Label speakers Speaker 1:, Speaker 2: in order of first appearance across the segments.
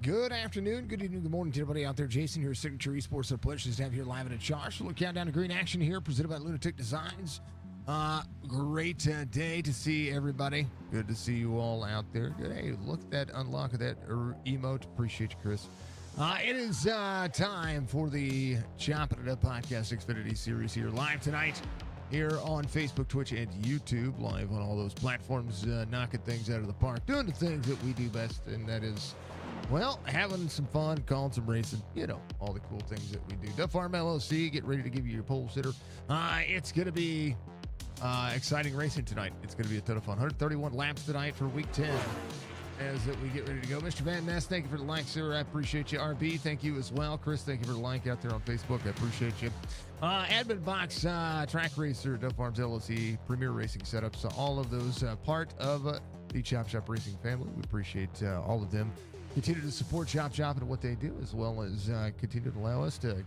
Speaker 1: Good afternoon, good evening, good morning to everybody out there. Jason here, Signature Esports. A pleasure to have you here live and in charge. We'll count down to green action here, presented by Lunatic Designs. Great day to see everybody. Good to see you all out there. Good. Hey, look at that unlock of that emote. Appreciate you, Chris. It is time for the Chopp'N podcast Xfinity series here live tonight here on Facebook, Twitch, and YouTube. Live on all those platforms, knocking things out of the park, doing the things that we do best, and that is, well, having some fun, calling some racing, you know, all the cool things that we do. Duff Farm LLC, get ready to give you your pole sitter. It's going to be exciting racing tonight. It's going to be a ton of fun. 131 laps tonight for week 10 as we get ready to go. Mr. Van Ness, thank you for the like, sir. I appreciate you. RB, thank you as well. Chris, thank you for the like out there on Facebook. I appreciate you. Admin Box, Track Racer, Duff Farms LLC, Premier Racing Setups, all of those part of the Chop Shop Racing family. We appreciate all of them. Continue to support Chop Shop and what they do, as well as continue to allow us to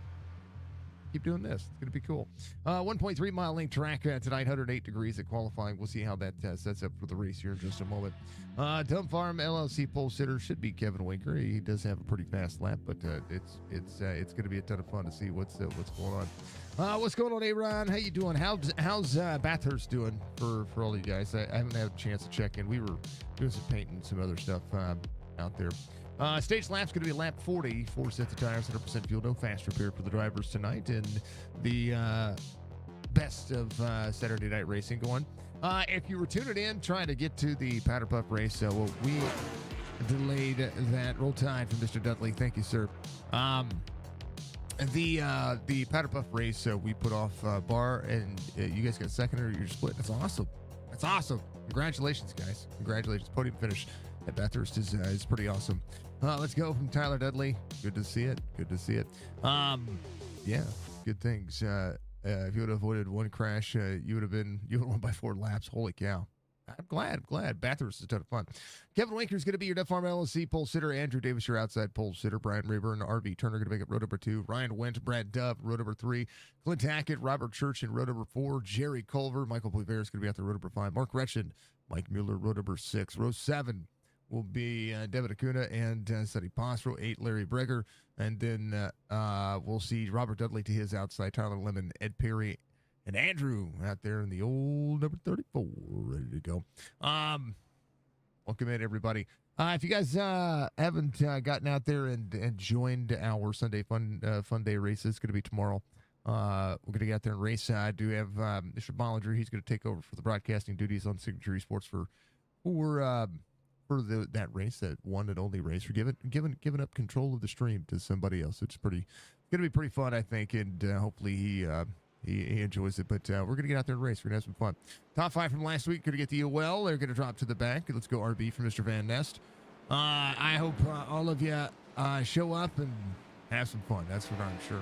Speaker 1: keep doing this. It's going to be cool. 1.3 mile length track tonight, 108 degrees at qualifying. We'll see how that sets up for the race here in just a moment. Dump Farm LLC pole sitter should be Kevin Winker. He does have a pretty fast lap, but it's going to be a ton of fun to see what's going on. What's going on, Aaron? How you doing? How's Bathurst doing for all you guys? I haven't had a chance to check in. We were doing some painting, some other stuff out there. Stage lap's going to be lap 40, 4 sets of tires, 100% fuel, no fast repair for the drivers tonight, and the best of Saturday night racing going. If you were tuning in, trying to get to the Powder Puff race, well, we delayed that. Roll Tide from Mr. Dudley. Thank you, sir. The Powder Puff race, we put off bar, and you guys got second or you're split. That's awesome. That's awesome. Congratulations, guys. Congratulations. Podium finish at Bathurst is pretty awesome. Let's go from Tyler Dudley. Good to see it. Good to see it. Yeah, good things. If you would have avoided one crash, you would have won by 4 laps. Holy cow. I'm glad. Bathurst is a ton of fun. Kevin Winker is going to be your Duff Farm LLC pole sitter. Andrew Davis, your outside pole sitter. Brian Rayburn, RV Turner going to make up row number 2. Ryan Went, Brad Dove, row number 3. Clint Hackett, Robert Church in row number 4. Jerry Culver, Michael Poivert is going to be out there row number 5. Mark Retchen, Mike Mueller, row number 6. Row 7 will be Devin Acuna and Sonny Poss. Row 8, Larry Breger. And then we'll see Robert Dudley to his outside, Tyler Lemon, Ed Perry, and Andrew out there in the old number 34, ready to go. Welcome in, everybody. If you guys haven't gotten out there and joined our Sunday fun day race, it's going to be tomorrow. We're going to get out there and race. I do have Mr. Bollinger. He's going to take over for the broadcasting duties on Signature Esports for that race, that one and only race. We're giving up control of the stream to somebody else. It's going to be pretty fun, I think, and hopefully he enjoys it. But we're going to get out there and race. We're going to have some fun. Top 5 from last week going to get the UL. They're going to drop to the back. Let's go RB from Mr. Van Nest. I hope all of you show up and have some fun. That's what I'm sure.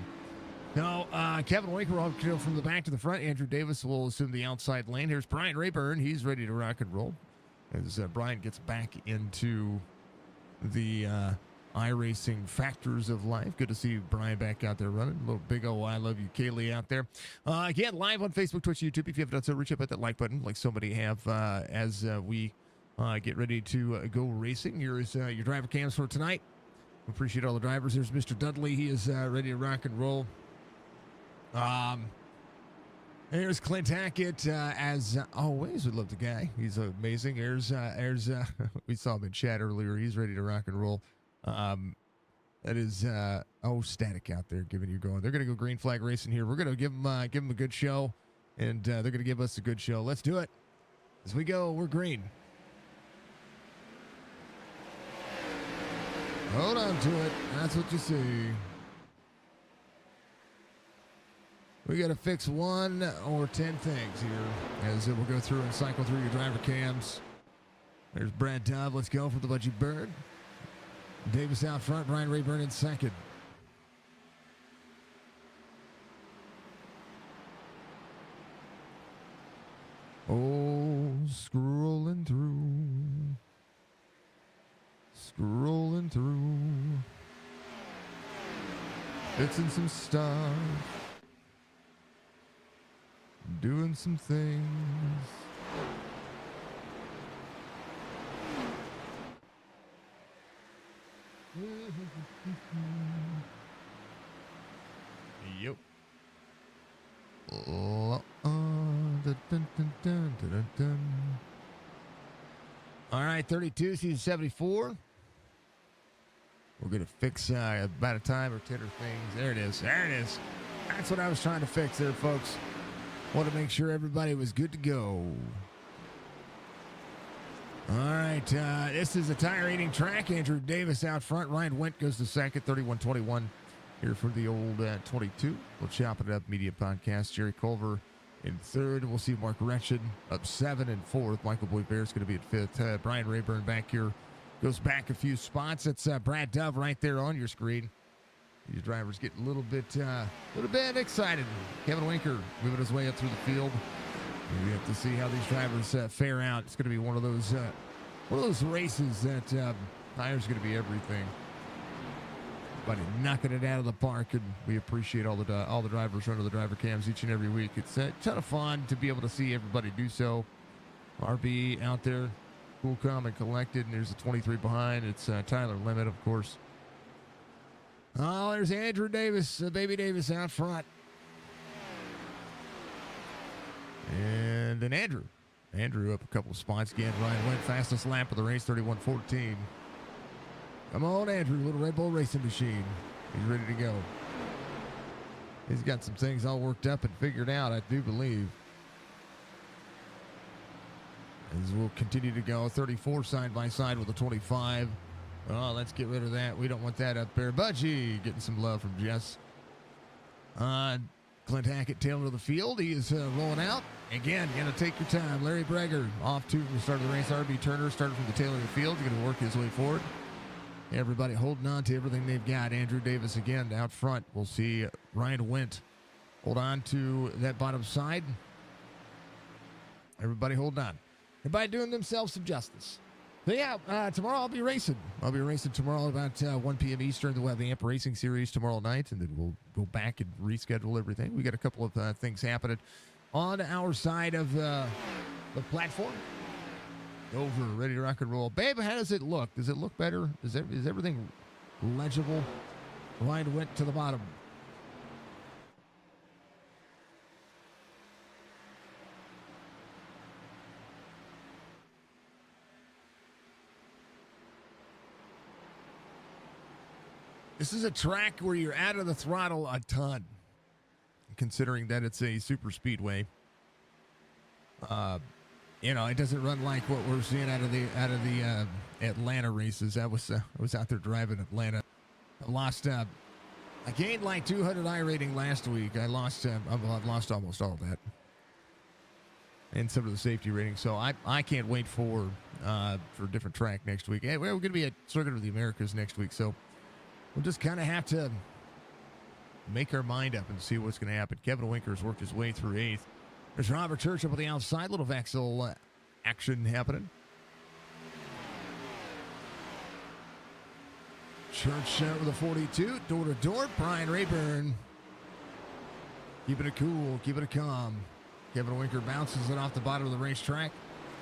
Speaker 1: Now, Kevin Winker will go from the back to the front. Andrew Davis will assume the outside lane. Here's Brian Rayburn. He's ready to rock and roll as Brian gets back into the iRacing factors of life. Good to see Brian back out there running. A little big old I love you, Kaylee, out there. Again, live on Facebook, Twitch, YouTube. If you haven't done so, reach up at that like button like so many have as we get ready to go racing. Here's your driver cams for tonight. Appreciate all the drivers. There's Mr. Dudley. He is ready to rock and roll. There's Clint Hackett, as always. We love the guy. He's amazing. There's we saw him in chat earlier. He's ready to rock and roll. That is static out there giving you going. They're gonna go green flag racing here. We're gonna give them a good show, and they're gonna give us a good show. Let's do it. As we go, we're green. Hold on to it. That's what you see. We got to fix 1 or 10 things here as we'll go through and cycle through your driver cams. There's Brad Dove. Let's go for the Budgie Bird. Davis out front. Brian Rayburn in second. Oh, scrolling through. Fixing some stuff. Doing some things. Yep. All right, 32, season 74. We're going to fix about a time or 10 or things. There it is. There it is. That's what I was trying to fix there, folks. Want to make sure everybody was good to go. All right, this is a tire eating track. Andrew Davis out front. Ryan Wendt goes to second, 31-21 here for the old 22. We'll chop it up. Media podcast. Jerry Culver in third. We'll see Mark Retchin up 7 and fourth. Michael Boyd-Bear is going to be at fifth. Brian Rayburn back here. Goes back a few spots. That's Brad Dove right there on your screen. These drivers get a little bit excited. Kevin Winker moving his way up through the field. We have to see how these drivers fare out. It's going to be one of those races that tires going to be everything. But knocking it out of the park, and we appreciate all the drivers running the driver cams each and every week. It's a ton of fun to be able to see everybody do so. RB out there, cool, calm, and collected, and there's a 23 behind. It's Tyler Limit, of course. Oh, there's Andrew Davis, Baby Davis out front. And then Andrew up a couple of spots again. Ryan Wendt, fastest lap of the race, 31-14. Come on, Andrew, little Red Bull racing machine. He's ready to go. He's got some things all worked up and figured out, I do believe. As we'll continue to go, 34 side by side with the 25. Oh, let's get rid of that. We don't want that up there. Budgie getting some love from Jess. Clint Hackett, tail of the field. He is rolling out. Again, going to take your time. Larry Breger off to the start of the race. RB Turner started from the tail of the field. He's going to work his way forward. Everybody holding on to everything they've got. Andrew Davis again out front. We'll see Ryan Wendt hold on to that bottom side. Everybody holding on. Everybody doing themselves some justice. So yeah, tomorrow I'll be racing. I'll be racing tomorrow about 1 p.m. Eastern. We'll have the AMP Racing Series tomorrow night, and then we'll go back and reschedule everything. We got a couple of things happening on our side of the platform. Over, ready to rock and roll. Babe, how does it look? Does it look better? Is everything legible? Ryan went to the bottom. This is a track where you're out of the throttle a ton, considering that it's a super speedway. It doesn't run like what we're seeing out of the Atlanta races. I was out there driving Atlanta. I gained like 200 iRating last week. I've lost almost all of that, and some of the safety ratings. So I can't wait for a different track next week. We're going to be at Circuit of the Americas next week, so we'll just kind of have to make our mind up and see what's going to happen. Kevin Winker's worked his way through 8th. There's Robert Church up on the outside. Little Vexel action happening. Church with a 42. Door to door. Brian Rayburn. Keeping it cool. Keeping it calm. Kevin Winker bounces it off the bottom of the racetrack.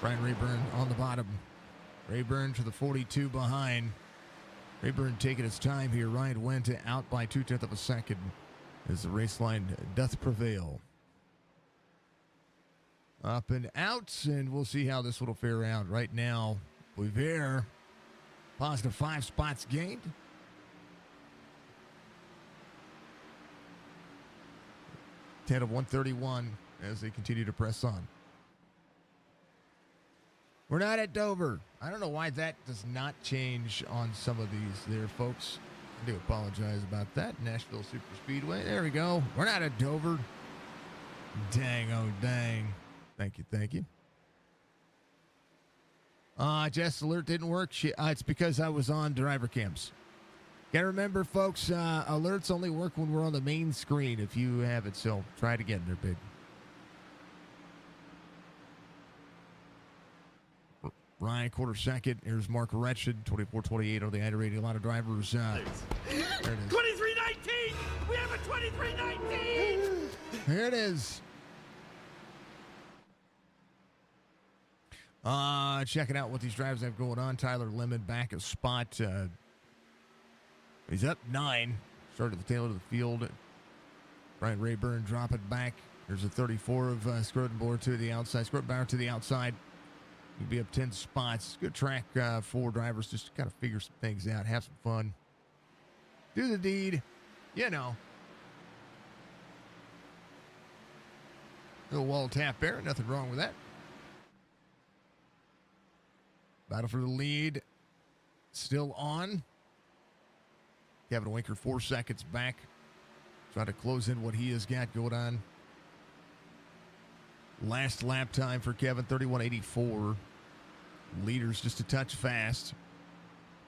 Speaker 1: Brian Rayburn on the bottom. Rayburn to the 42 behind. Rayburn taking his time here. Ryan Wendt out by 0.2 of a second as the race line doth prevail. Up and out, and we'll see how this will fare out. Right now, Boyer, positive 5 spots gained. Ten of 131 as they continue to press on. We're not at Dover. I don't know why that does not change on some of these there, folks. I do apologize about that. Nashville Super Speedway. There we go. We're not at Dover. Dang, oh dang. Thank you. Jess alert didn't work. It's because I was on driver cams. Gotta remember, folks, alerts only work when we're on the main screen if you have it, so try it again there, big. Ryan, quarter second. Here's Mark Retchin, 24-28 on the iRating. A lot of drivers. There it is.
Speaker 2: 23-19! We have a 23-19!
Speaker 1: There it is. Checking out what these drivers have going on. Tyler Lemon back a spot. He's up 9. Started at the tail end of the field. Brian Rayburn drop it back. There's a 34 of Scrotenboer to the outside. Scrotenbauer to the outside. He'll be up 10 spots. Good track for drivers just to kind of figure some things out, have some fun. Do the deed, you know. Little wall tap there, nothing wrong with that. Battle for the lead still on. Kevin Winker 4 seconds back. Trying to close in what he has got going on. Last lap time for Kevin, 31.84. Leaders just a touch fast.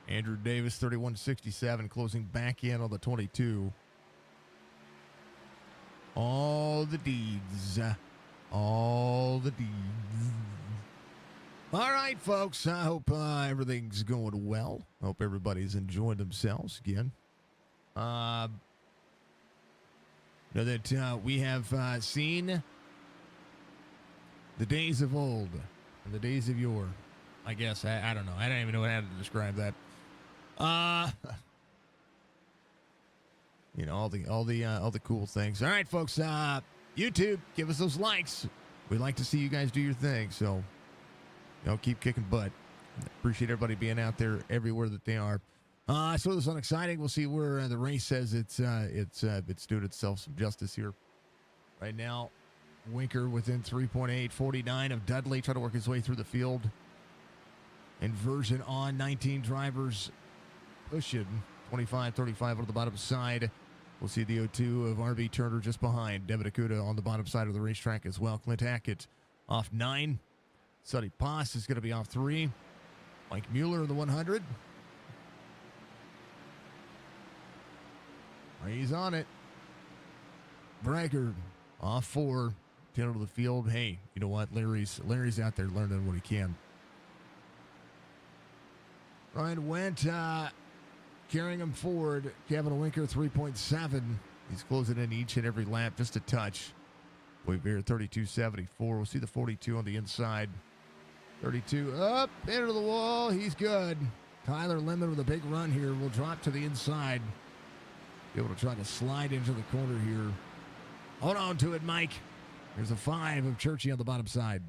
Speaker 1: Andrew Davis, 31.67, closing back in on the 22. All the deeds. All the deeds. All right, folks. I hope everything's going well. I hope everybody's enjoying themselves again. Know that we have seen the days of old and the days of yore. I guess I don't know. I don't even know how to describe that. You know, all the cool things. All right, folks. YouTube, give us those likes. We'd like to see you guys do your thing. So, you know, keep kicking butt. Appreciate everybody being out there everywhere that they are. So this is exciting. We'll see where the race says it's doing itself some justice here. Right now, Winker within 3.8, 49 of Dudley, trying to work his way through the field. Inversion on 19 drivers pushing 25, 35 on the bottom side. We'll see the 02 of RB Turner just behind. Devin Akuta on the bottom side of the racetrack as well. Clint Hackett off 9. Sonny Poss is going to be off 3. Mike Mueller in the 100. He's on it. Bragger off 4. Tail to the field. Hey, you know what? Larry's out there learning what he can. Ryan Wendt carrying him forward. Kevin Winker 3.7. He's closing in each and every lap just a touch. Wait here 32.74. We'll see the 42 on the inside. 32 up into the wall. He's good. Tyler Lemon with a big run here will drop to the inside. Be able to try to slide into the corner here. Hold on to it, Mike. There's a 5 of Churchy on the bottom side.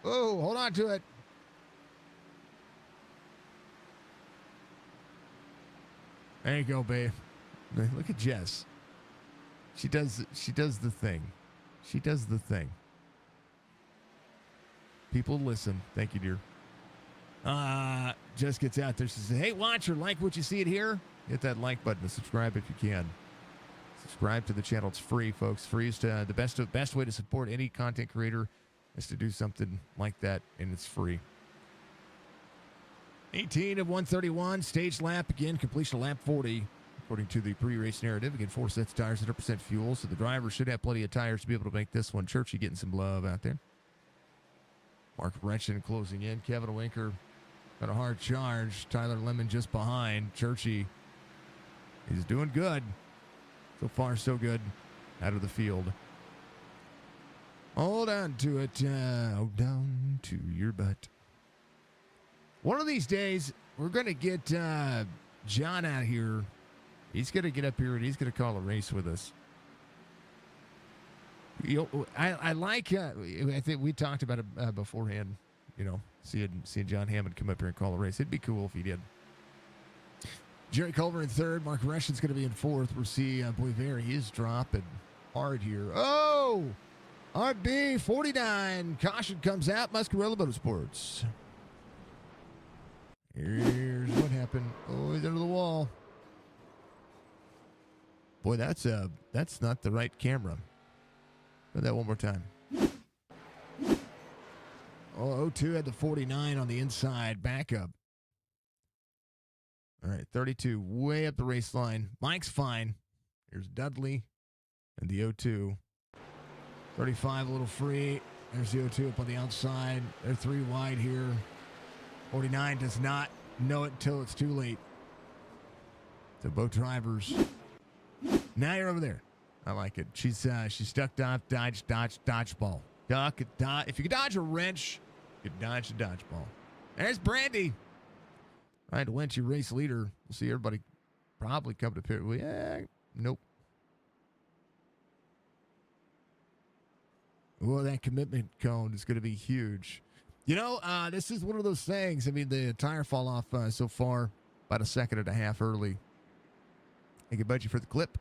Speaker 1: Oh, hold on to it. There you go, babe. Look at Jess. She does the thing. She does the thing. People listen. Thank you, dear. Jess gets out there. She says, hey, watcher, like what you see it here? Hit that like button and subscribe if you can. Subscribe to the channel. It's free, folks. Free is the best way to support any content creator is to do something like that, and it's free. 18 of 131. Stage lap again. Completion of lap 40. According to the pre-race narrative, again, 4 sets of tires, 100% fuel, so the driver should have plenty of tires to be able to make this one. Churchy getting some love out there. Mark Wretchen closing in. Kevin Winker got a hard charge. Tyler Lemon just behind. Churchy, he's doing good. So far, so good out of the field. Hold on to it. Hold down to your butt. One of these days, we're going to get John out here. He's going to get up here and he's going to call a race with us. You know, I like, I think we talked about it beforehand, you know, seeing John Hammond come up here and call a race. It'd be cool if he did. Jerry Culver in 3rd. Mark Reshen's going to be in 4th. We'll see Boisvert. He is dropping hard here. Oh! RB 49. Caution comes out. Muscarella Motorsports. Here's what happened. Oh, he's under the wall. Boy, that's not the right camera. Do that one more time. Oh, 02 had the 49 on the inside. Backup. All right, 32 way up the race line. Mike's fine. Here's Dudley and the 02. 35 a little free. There's the 02 up on the outside. They're 3 wide here. 49 does not know it until it's too late. So both drivers. Now you're over there. I like it. She's stuck off, dodgeball. If you can dodge a wrench, you can dodge a dodgeball. There's Brandy. Ryan DeWindt, your race leader. We'll see everybody probably come to pit. Yeah, nope. Well, that commitment cone is going to be huge. You know, this is one of those things. I mean, the tire fall off so far about a second and a half early. Thank you, Budgie, for the clip.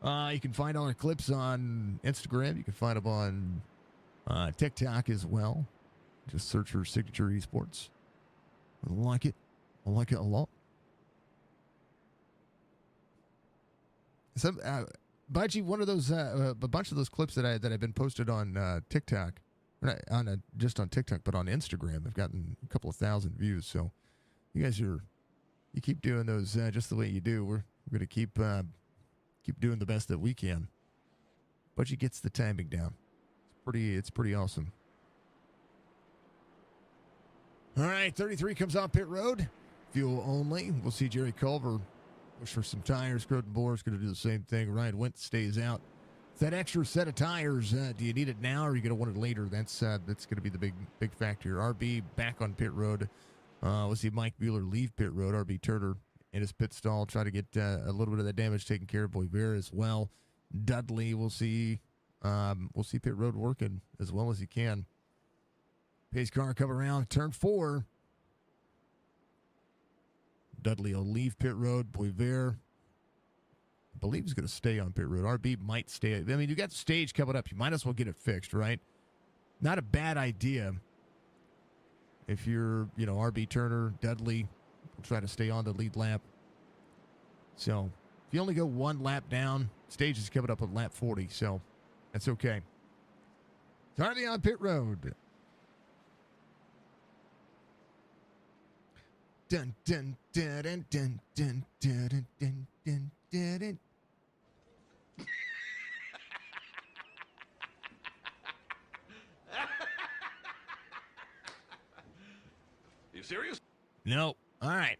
Speaker 1: You can find all our clips on Instagram. You can find them on TikTok as well. Just search for Signature Esports. I like it. I like it a lot. Some Budgie, one of those a bunch of those clips that I've been posted on TikTok, just on TikTok, but on Instagram, I've gotten a couple of thousand views. So you guys you keep doing those just the way you do. We're going to keep doing the best that we can. Budgie gets the timing down. It's pretty awesome. All right, 33 comes off pit road. Fuel only. We'll see Jerry Culver push for some tires. Croton Boer's going to do the same thing. Ryan Wendt stays out. That extra set of tires, do you need it now or are you going to want it later? That's going to be the big factor. RB back on pit road. We'll see Mike Bueller leave pit road. RB Turner in his pit stall, try to get a little bit of that damage taken care of. Boisvert as well. Dudley, we'll see pit road working as well as he can. Pace car come around turn 4. Dudley will leave pit road. Boisvert, I believe, he's going to stay on pit road. RB might stay. I mean, you got the stage coming up. You might as well get it fixed, right? Not a bad idea. If you're, RB Turner, Dudley, will try to stay on the lead lap. So if you only go one lap down, stage is coming up at lap 40. So that's okay. Harvey on pit road. Dun dun dun dun dun dun dun dun dun dun dun.
Speaker 2: You serious?
Speaker 1: No. All right.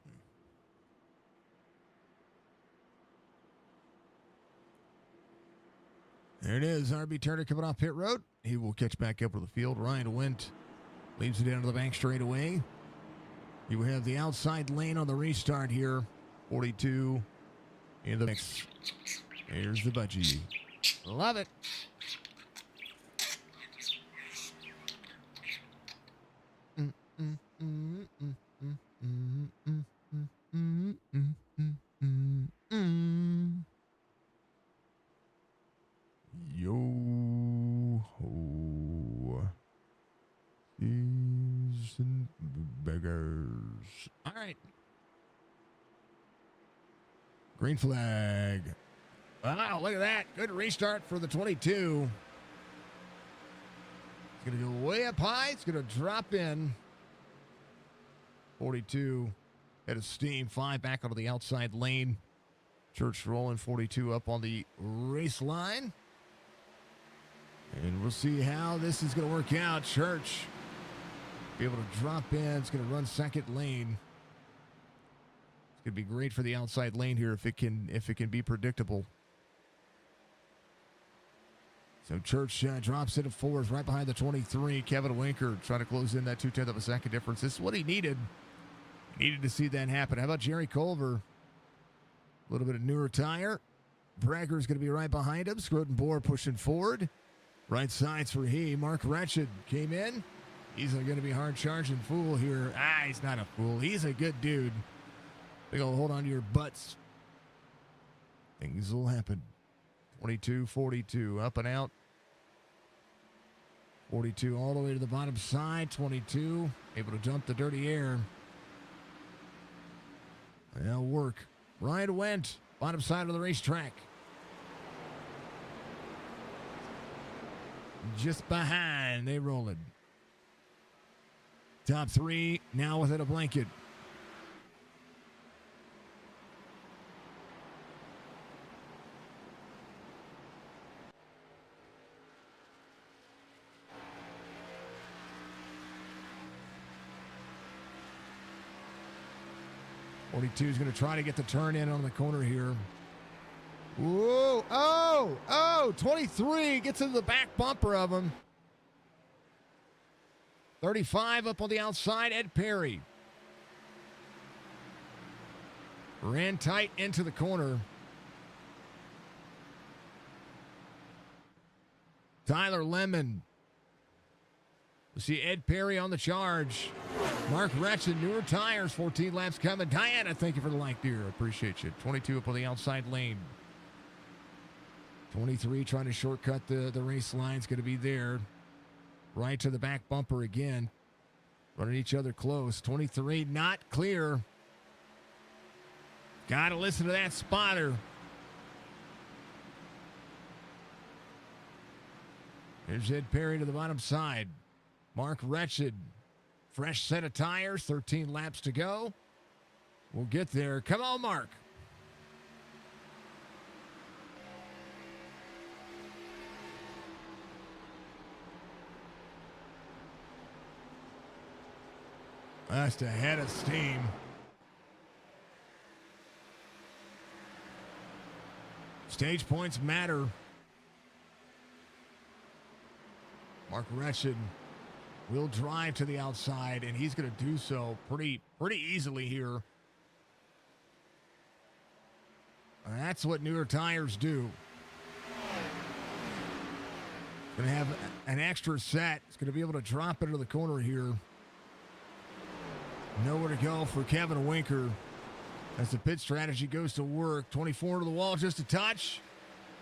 Speaker 1: There it is. RB Turner coming off pit road. He will catch back up to the field. Ryan Wendt leaves it down to the bank straightaway. You have the outside lane on the restart here. 42 in the mix. Here's the budgie. Love it. Yo ho. Seasoned beggars. All right. Green flag. Wow, look at that. Good restart for the 22. It's going to go way up high. It's going to drop in. 42 head of steam. 5 back onto the outside lane. Church rolling. 42 up on the race line. And we'll see how this is going to work out. Church be able to drop in. It's going to run second lane. It's going to be great for the outside lane here if it can be predictable. So Church drops into 4th right behind the 23. Kevin Winker trying to close in that 0.2 of a second difference. This is what he needed. He needed to see that happen. How about Jerry Culver? A little bit of newer tire. Bragger's going to be right behind him. Croton Boer pushing forward. Right sides for he. Mark Wretched came in. He's going to be hard charging fool here. He's not a fool. He's a good dude. Big ol' hold on to your butts. Things will happen. 22, 42, up and out. 42 all the way to the bottom side. 22, able to dump the dirty air. That'll work. Ryan Wendt, bottom side of the racetrack. Just behind, they rolling. Top 3 now within a blanket. Is going to try to get the turn in on the corner here. Whoa! Oh! 23 gets into the back bumper of him. 35 up on the outside, Ed Perry. Ran tight into the corner. Tyler Lemon. We see Ed Perry on the charge. Mark Retchen, newer tires, 14 laps coming. Diana, thank you for the like, dear. I appreciate you. 22 up on the outside lane. 23 trying to shortcut the race line. It's going to be there. Right to the back bumper again. Running each other close. 23 not clear. Got to listen to that spotter. Here's Ed Perry to the bottom side. Mark Retchen. Fresh set of tires. 13 laps to go. We'll get there. Come on, Mark. Just a head of steam. Stage points matter. Mark Retchen will drive to the outside, and he's going to do so pretty easily here. And that's what newer tires do. Going to have an extra set. It's going to be able to drop into the corner here. Nowhere to go for Kevin Winker as the pit strategy goes to work. 24 to the wall, just a touch.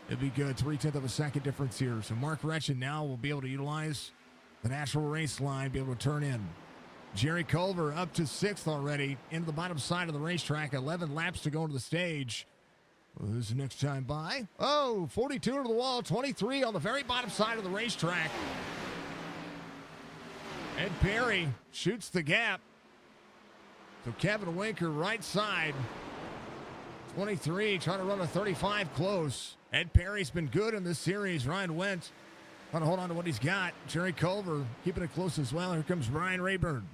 Speaker 1: It'd be good. 0.3 of a second difference here. So Mark Retchen now will be able to utilize the natural race line, be able to turn in. Jerry Culver up to 6th already, into the bottom side of the racetrack. 11 laps to go into the stage. Well, who's the next time by? Oh, 42 to the wall, 23 on the very bottom side of the racetrack. Ed Perry shoots the gap. So Kevin Winker, right side. 23, trying to run a 35 close. Ed Perry's been good in this series. Ryan Wentz trying to hold on to what he's got. Jerry Culver keeping it close as well. Here comes Brian Rayburn.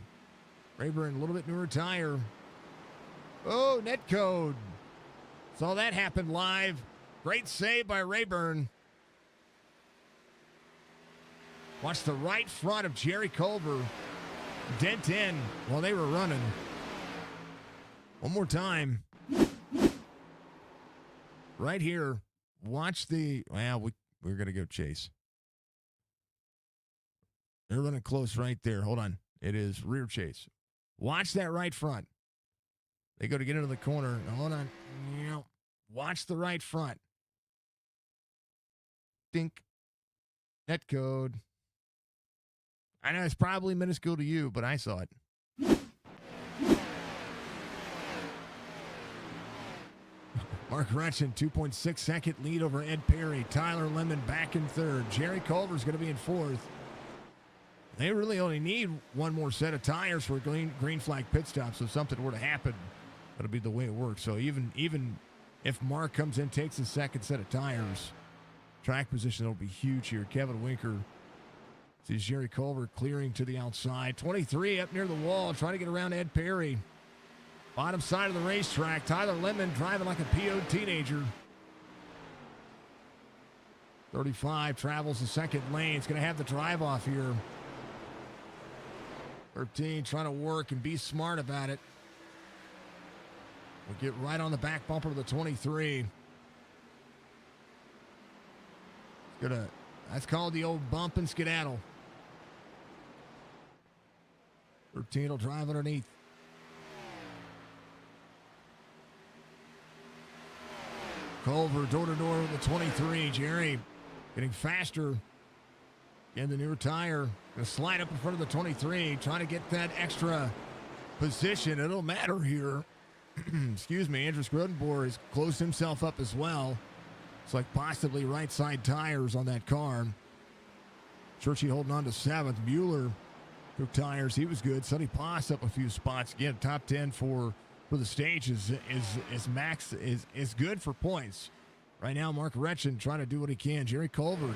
Speaker 1: Rayburn, a little bit newer tire. Oh, net code. Saw that happen live. Great save by Rayburn. Watch the right front of Jerry Culver dent in while they were running. One more time. Right here. Watch the... Well, we're going to go chase. They're running close right there. Hold on. It is rear chase. Watch that right front. They go to get into the corner. Now, hold on. Watch the right front. Dink. Net code. I know it's probably minuscule to you, but I saw it. Mark Retchen, 2.6 second lead over Ed Perry. Tyler Lemon back in 3rd. Jerry Culver's going to be in 4th. They really only need one more set of tires for a green flag pit stop, so if something were to happen, that'll be the way it works. So even if Mark comes in, takes a second set of tires, track position will be huge here. Kevin Winker sees Jerry Culver clearing to the outside. 23 up near the wall, trying to get around Ed Perry. Bottom side of the racetrack, Tyler Lemon driving like a PO'd teenager. 35 travels the second lane. It's going to have the drive off here. 13 trying to work and be smart about it. We'll get right on the back bumper of the 23. That's called the old bump and skedaddle. 13 will drive underneath. Culver door-to-door with the 23. Jerry getting faster. Again, the newer tire. Going to slide up in front of the 23. Trying to get that extra position. It'll matter here. Excuse me. Andrew Skrodenboer has closed himself up as well. It's like possibly right side tires on that car. Churchy holding on to 7th. Mueller took tires. He was good. Sonny Poss up a few spots. Again, top 10 for the stage is max is good for points. Right now, Mark Retchen trying to do what he can. Jerry Culver,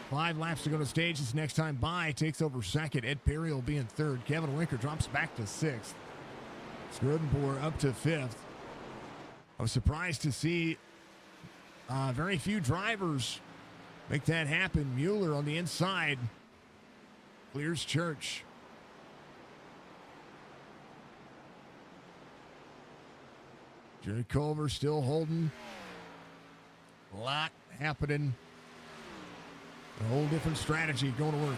Speaker 1: 5 laps to go to stage. This next time by takes over 2nd. Ed Perry will be in 3rd. Kevin Winker drops back to 6th. Skrodenboer up to 5th. I was surprised to see very few drivers make that happen. Mueller on the inside clears Church. Jerry Culver still holding. A lot happening. A whole different strategy going to work.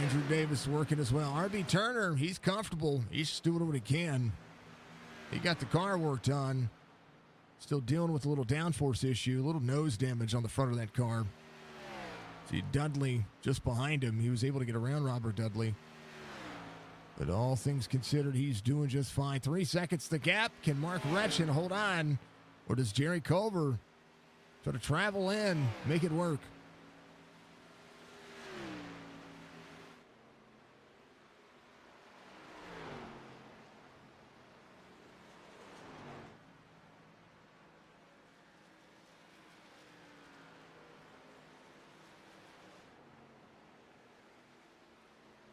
Speaker 1: Andrew Davis working as well. R.B. Turner, he's comfortable. He's just doing what he can. He got the car worked on. Still dealing with a little downforce issue, a little nose damage on the front of that car. See Dudley just behind him. He was able to get around Robert Dudley. But all things considered, he's doing just fine. 3 seconds the gap. Can Mark Retchen hold on? Or does Jerry Culver try to travel in, make it work?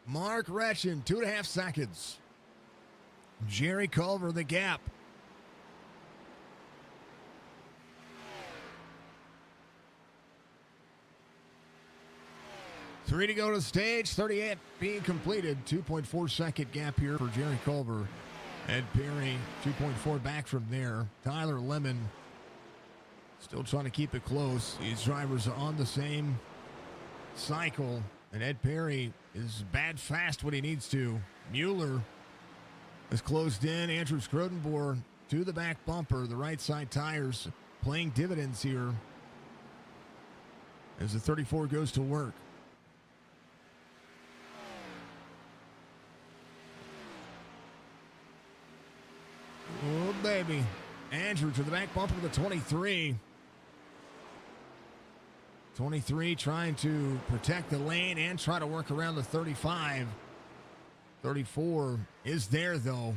Speaker 1: Mark Retchen, 2.5 seconds. Jerry Culver, the gap. Three to go to the stage, 38 being completed. 2.4 second gap here for Jerry Culver. Ed Perry, 2.4 back from there. Tyler Lemon still trying to keep it close. These drivers are on the same cycle. And Ed Perry is bad fast when he needs to. Mueller is closed in. Andrew Skrodenboer to the back bumper. The right side tires playing dividends here as the 34 goes to work. Oh, baby. Andrew to the back bumper of the 23. 23 trying to protect the lane and try to work around the 35. 34 is there, though.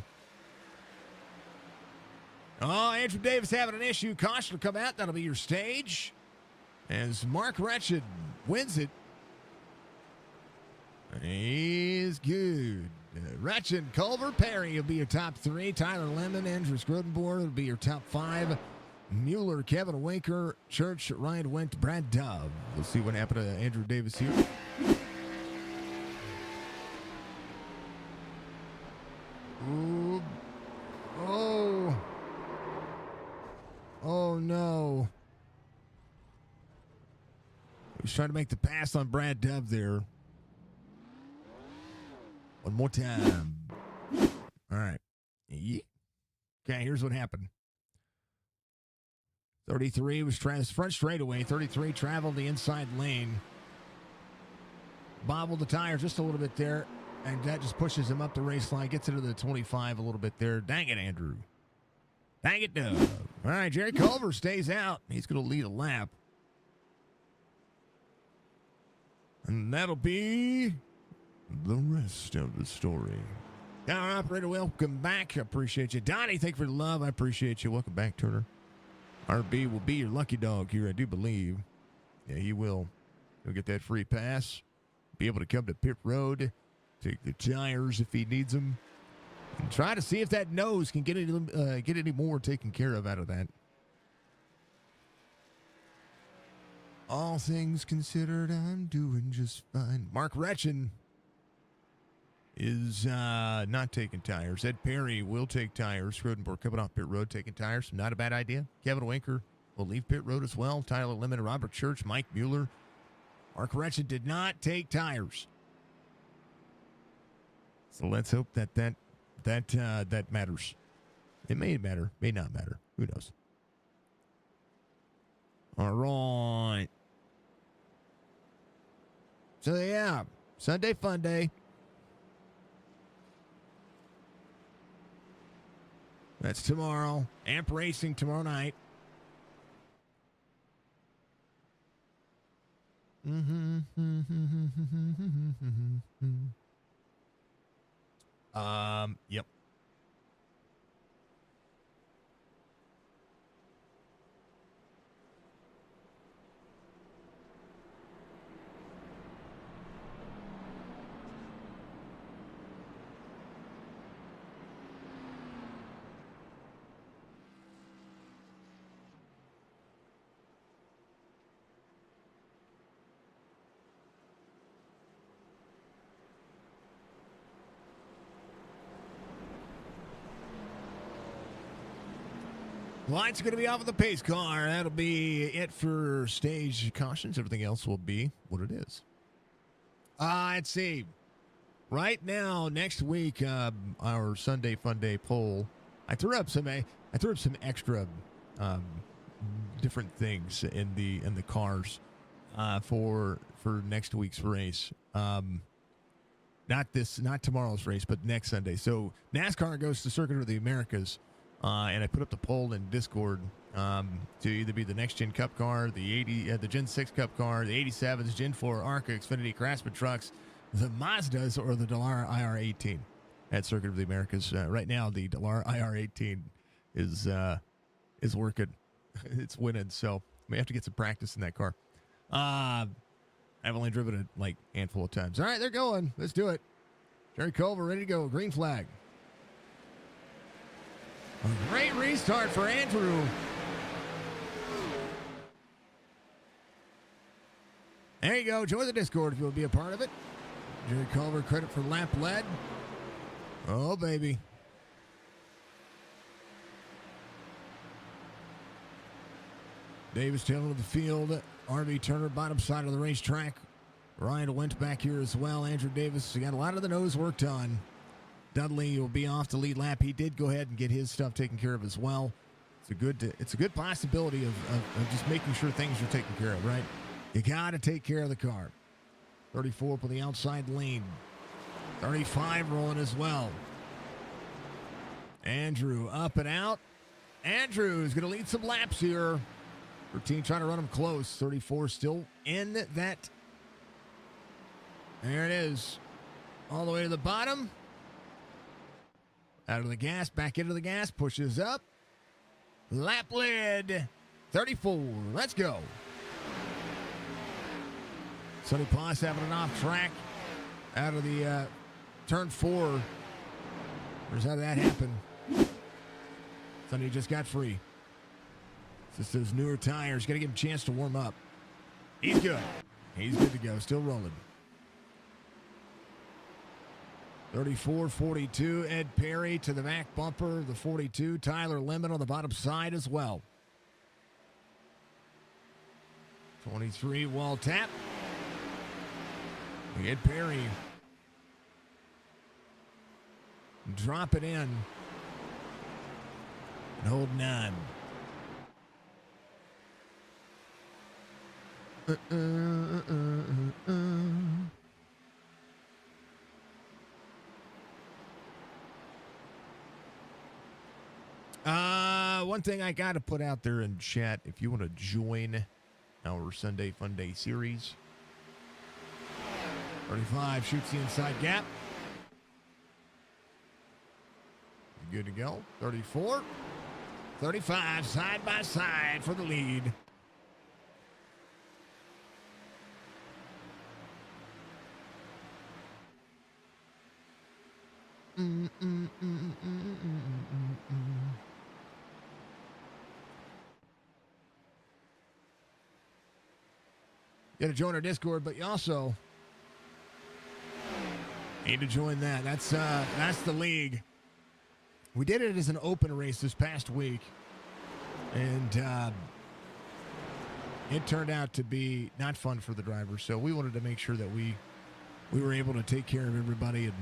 Speaker 1: Oh, Andrew Davis having an issue. Caution will come out. That'll be your stage. As Mark Retchen wins it. He's good. Retchen, Culver, Perry will be your top 3. Tyler Lemon, Andrew Skrodenboer will be your top 5. Mueller, Kevin Winker, Church, Ryan Wendt, Brad Dove. We'll see what happened to Andrew Davis here. Ooh. Oh. Oh, no. He's trying to make the pass on Brad Dove there. One more time. All right. Okay, here's what happened. 33 was front straightaway. 33 traveled the inside lane. Bobbled the tire just a little bit there, and that just pushes him up the race line. Gets into the 25 a little bit there. Dang it, Andrew. Dang it, Doug. All right, Jerry Culver stays out. He's going to lead a lap. And that'll be the rest of the story. Our operator, welcome back. I appreciate you. Donnie, thank you for the love. I appreciate you. Welcome back, Turner. RB will be your lucky dog here, I do believe. Yeah, he will. He'll get that free pass. Be able to come to pit road. Take the tires if he needs them. And try to see if that nose can get any more taken care of out of that. All things considered, I'm doing just fine. Mark Retchen is not taking tires. Ed Perry will take tires. Skrodenboer coming off pit road taking tires. Not a bad idea. Kevin Winker will leave pit road as well. Tyler Lemon, Robert Church, Mike Mueller. Mark Retchen did not take tires. So let's hope that matters. It may matter, may not matter. Who knows? All right. So yeah, Sunday fun day. That's tomorrow. Amp Racing tomorrow night. Yep. Lights are going to be off of the pace car. That'll be it for stage cautions. Everything else will be what it is. Let's see. Right now, next week, our Sunday Fun Day poll, I threw up some extra different things in the cars for next week's race. Not tomorrow's race, but next Sunday. So NASCAR goes to Circuit of the Americas, and I put up the poll in Discord to either be the next gen Cup car, the Gen 6 Cup car, the 87s, Gen 4 ARCA, Xfinity, Craftsman trucks, the Mazdas, or the Dallara IR18 at Circuit of the Americas. Right now, the Dallara IR18 is working. It's winning, so we have to get some practice in that car. I've only driven it like a handful of times. All right, they're going. Let's do it. Jerry Culver ready to go. Green flag. A great restart for Andrew. There you go. Join the Discord if you will be a part of it. Jerry Culver, credit for lap led. Oh, baby. Davis tail of the field. RV Turner, bottom side of the racetrack. Ryan Went back here as well. Andrew Davis, got a lot of the nose work done. Dudley will be off the lead lap. He did go ahead and get his stuff taken care of as well. It's a good possibility of just making sure things are taken care of, right? You got to take care of the car. 34 up on the outside lane. 35 rolling as well. Andrew up and out. Andrew is going to lead some laps here. 13 trying to run him close. 34 still in that. There it is. All the way to the bottom. Out of the gas, back into the gas, pushes up. Lap lid. 34. Let's go. Sonny Plas having an off track out of the turn 4. Here's how that happened. Sonny just got free. Just those newer tires. Got to give him a chance to warm up. He's good. He's good to go. Still rolling. 34-42. Ed Perry to the back bumper. The 42. Tyler Lemon on the bottom side as well. 23. Wall tap. Ed Perry. Drop it in. And hold 9. One thing I got to put out there in chat, if you want to join our Sunday Fun Day series. 35 shoots the inside gap. Good to go. 34. 35 side by side for the lead. You got to join our Discord, but you also need to join that. That's the league. We did it as an open race this past week, and it turned out to be not fun for the drivers. So we wanted to make sure that we were able to take care of everybody and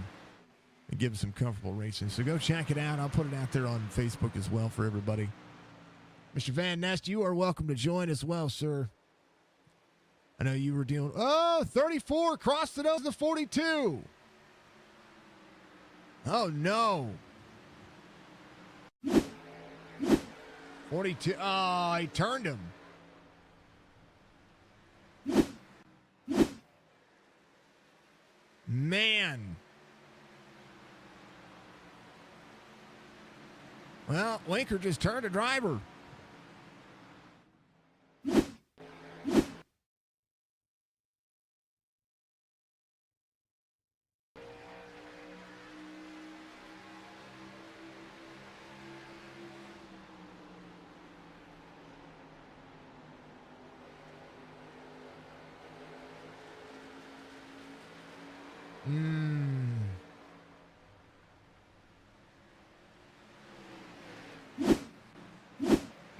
Speaker 1: give them some comfortable racing. So go check it out. I'll put it out there on Facebook as well for everybody. Mr. Van Nest, you are welcome to join as well, sir. I know you were dealing. Oh, 34 crossed the nose of the 42. Oh, no. 42. Oh, he turned him. Man. Well, Winker just turned a driver.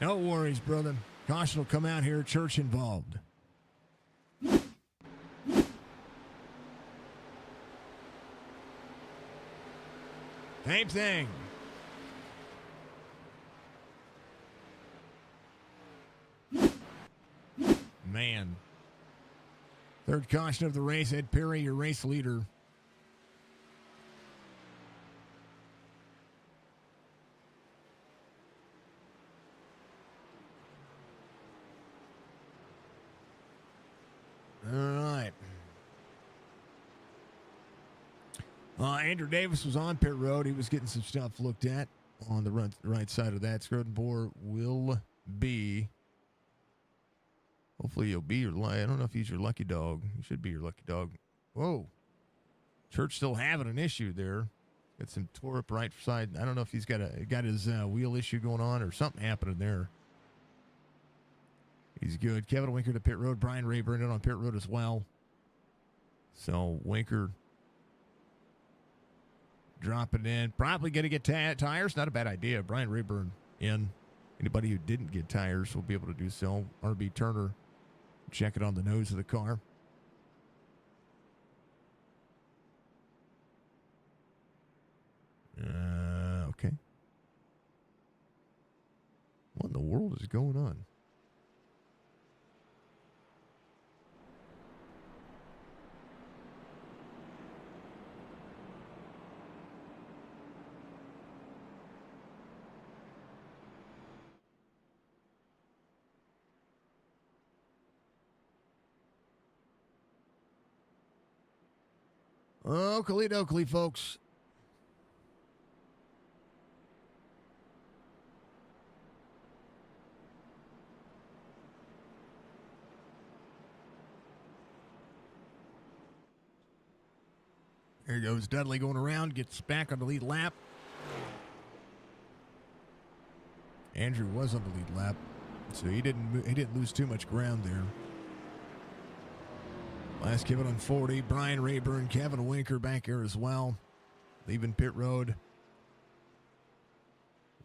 Speaker 1: No worries, brother. Caution will come out here, church involved. Same thing. Man. Third caution of the race. Ed Perry, your race leader. All right. Andrew Davis was on pit road. He was getting some stuff looked at on the right side of that. Scrodenbohr will be. Hopefully he'll be your. I don't know if he's your lucky dog. He should be your lucky dog. Whoa. Church still having an issue there. Got some tore up right side. I don't know if he's got his wheel issue going on or something happening there. He's good. Kevin Winker to pit road. Brian Rayburn in on pit road as well. So Winker dropping in. Probably going to get tires. Not a bad idea. Brian Rayburn in. Anybody who didn't get tires will be able to do so. RB Turner check it on the nose of the car. Okay. What in the world is going on? Oakley dokley, folks. Here goes Dudley going around, gets back on the lead lap. Andrew was on the lead lap, so he didn't lose too much ground there. Last Kevin on 40. Brian Rayburn, Kevin Winker back here as well. Leaving pit road.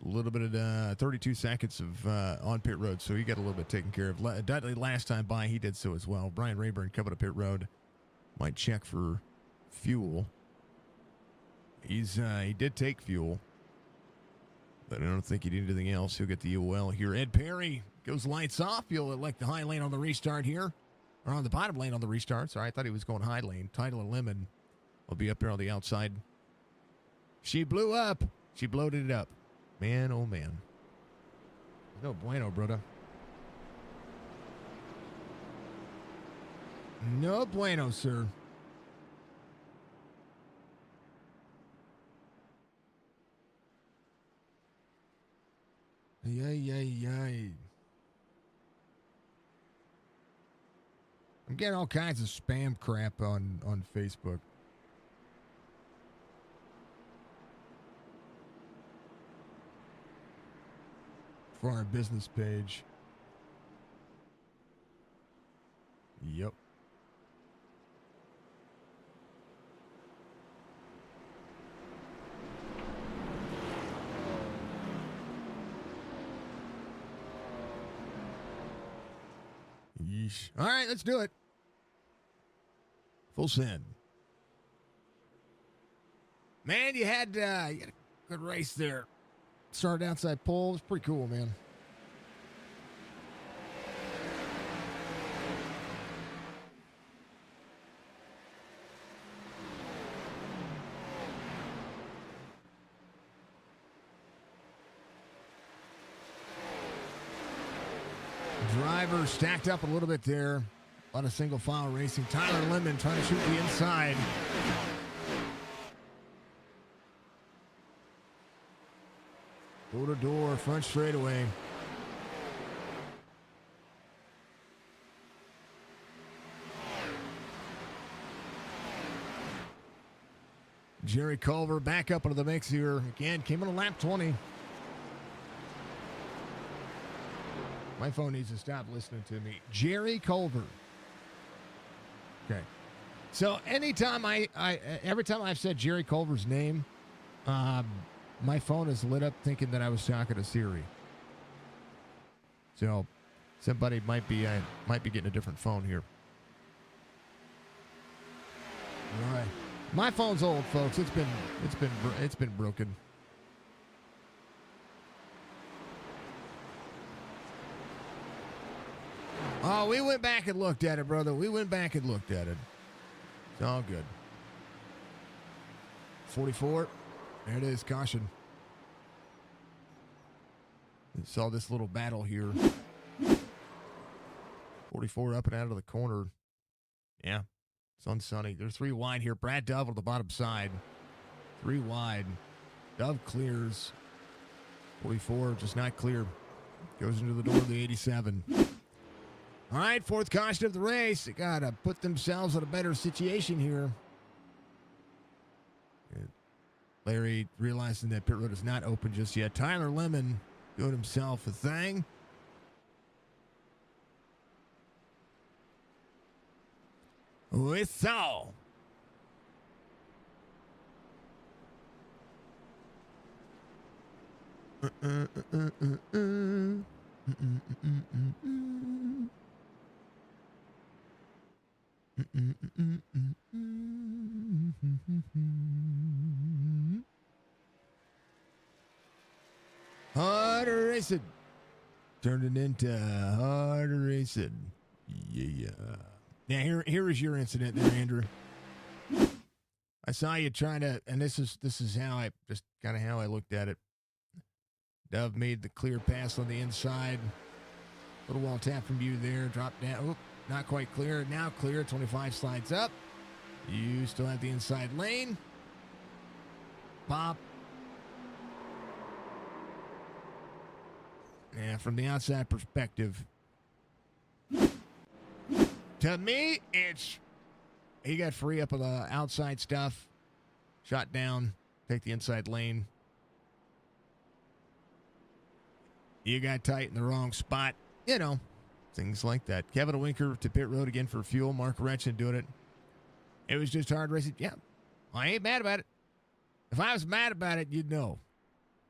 Speaker 1: A little bit of 32 seconds of on pit road, so he got a little bit taken care of. Dudley last time by, he did so as well. Brian Rayburn coming to pit road. Might check for fuel. He did take fuel, but I don't think he did anything else. He'll get the UL here. Ed Perry goes lights off. He'll elect the high lane on the restart here. Or on the bottom lane on the restart. Sorry, I thought he was going high lane. Tyler Lemon will be up there on the outside. She blew up. She bloated it up. Man, oh man. No bueno, brother. No bueno, sir. Yay. I'm getting all kinds of spam crap on Facebook. For our business page. Yep. Yeesh. All right, let's do it. Full send. Man, you had a good race there. Started outside pole. It was pretty cool, man. Driver stacked up a little bit there. On a single file racing. Tyler Lemon trying to shoot the inside. Door to door, front straightaway. Jerry Culver back up into the mix here. Again, came on a lap 20. My phone needs to stop listening to me. Jerry Culver. Okay. So anytime every time I've said Jerry Culver's name, my phone is lit up thinking that I was talking to Siri. So somebody might be getting a different phone here. All right. My phone's old, folks. It's been broken. Oh, we went back and looked at it, brother. We went back and looked at it. It's all good. 44. There it is. Caution. Saw this little battle here. 44 up and out of the corner. Yeah. It's unsunny. They're 3 wide here. Brad Dove on the bottom side. 3 wide. Dove clears. 44 just not clear. Goes into the door of the 87. All right, 4th caution of the race. They got to put themselves in a better situation here. Larry realizing that pit road is not open just yet. Tyler Lemon doing himself a thing. Whistle. Hard racing. Turning into hard racing. Yeah. Now here is your incident there, Andrew. I saw you trying to, and this is how I just kind of how I looked at it. Dove made the clear pass on the inside. Little wall tap from you there. Drop down. Oop, not quite clear. Now clear. 25 slides up. You still have the inside lane. Pop. Yeah, from the outside perspective, to me, it's he got free up of the outside stuff, shot down, take the inside lane. You got tight in the wrong spot, you know, things like that. Kevin Winker to pit road again for fuel. Mark Wretchen doing it. It was just hard racing. Yeah, I ain't mad about it. If I was mad about it, you'd know.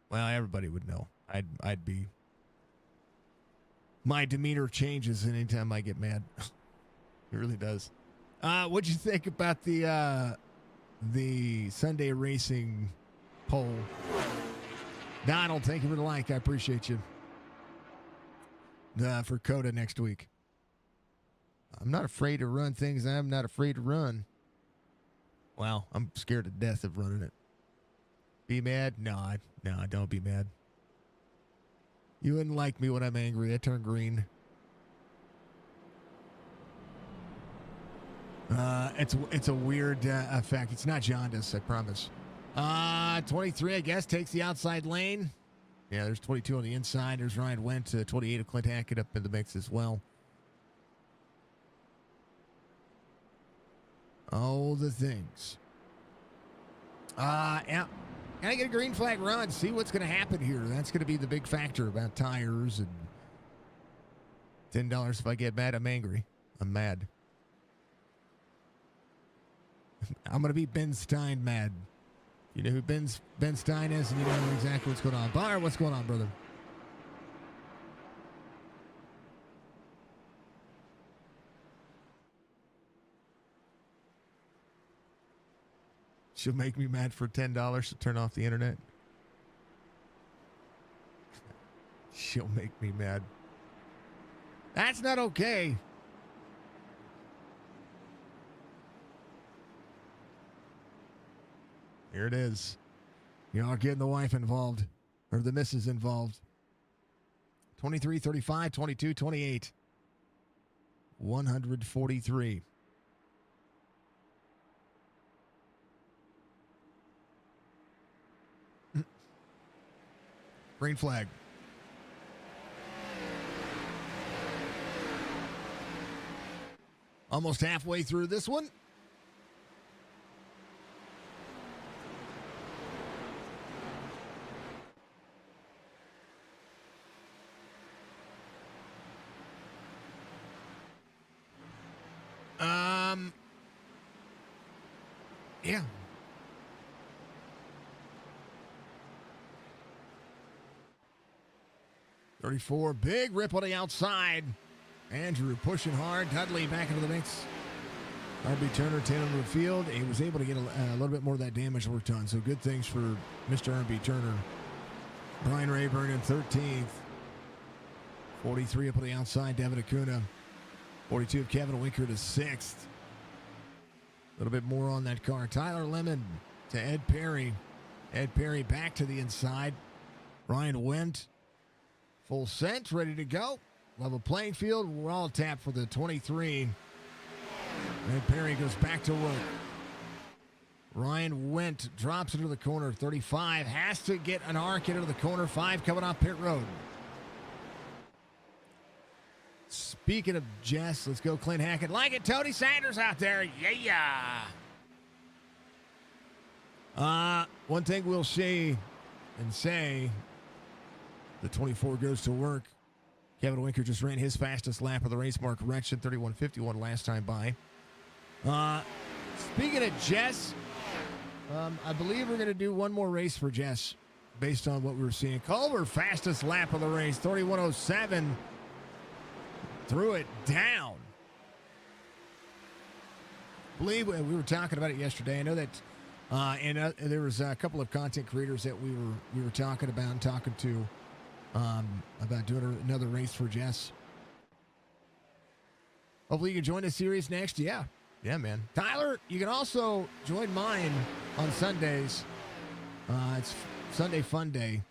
Speaker 1: Well, everybody would know. I'd be. My demeanor changes anytime I get mad. It really does. What'd you think about the Sunday racing poll? Donald, thank you for the like. I appreciate you. For Coda next week. I'm not afraid to run things I'm not afraid to run. Well, I'm scared to death of running it. Be mad? No, don't be mad. You wouldn't like me when I'm angry. I turn green. It's a weird effect. It's not jaundice, I promise. 23, I guess, takes the outside lane. Yeah, there's 22 on the inside. There's Ryan Wendt, 28 of Clint Hackett up in the mix as well. All the things. Yeah. Can I get a green flag run? See what's going to happen here. That's going to be the big factor about tires and $10 if I get mad. I'm angry. I'm mad. I'm going to be Ben Stein mad. You know who Ben Stein is, and you know exactly what's going on. Bar, what's going on, brother? She'll make me mad for $10 to turn off the internet. She'll make me mad. That's not okay. Here it is. Y'all are getting the wife involved, or the missus involved. 23, 35, 22, 28. 143. Green flag. Almost halfway through this one. Yeah. 34, big rip on the outside. Andrew pushing hard. Dudley back into the mix. R.B. Turner 10 over the field. He was able to get a little bit more of that damage worked on. So good things for Mr. R.B. Turner. Brian Rayburn in 13th. 43 up on the outside. Devin Acuna. 42 of Kevin Winker to 6th. A little bit more on that car. Tyler Lemon to Ed Perry. Ed Perry back to the inside. Ryan Wendt. Full set. Ready to go. Level playing field. We're all tapped for the 23. Ed Perry goes back to work. Ryan Wendt drops into the corner. 35 has to get an arc into the corner. 5 coming off pit road. Speaking of Jess, let's go Clint Hackett. Like it, Tony Sanders out there. Yeah. One thing we'll see and say, the 24 goes to work. Kevin Winker just ran his fastest lap of the race. Mark Retchin, 31:51 last time by. Speaking of Jess, I believe we're going to do one more race for Jess based on what we were seeing. Culver, fastest lap of the race, 31:07. Threw it down. I believe we were talking about it yesterday. I know that and there was a couple of content creators that we were talking about and talking to about doing another race for Jess. Hopefully you can join the series next. Yeah, man. Tyler, you can also join mine on Sundays. It's Sunday Fun Day.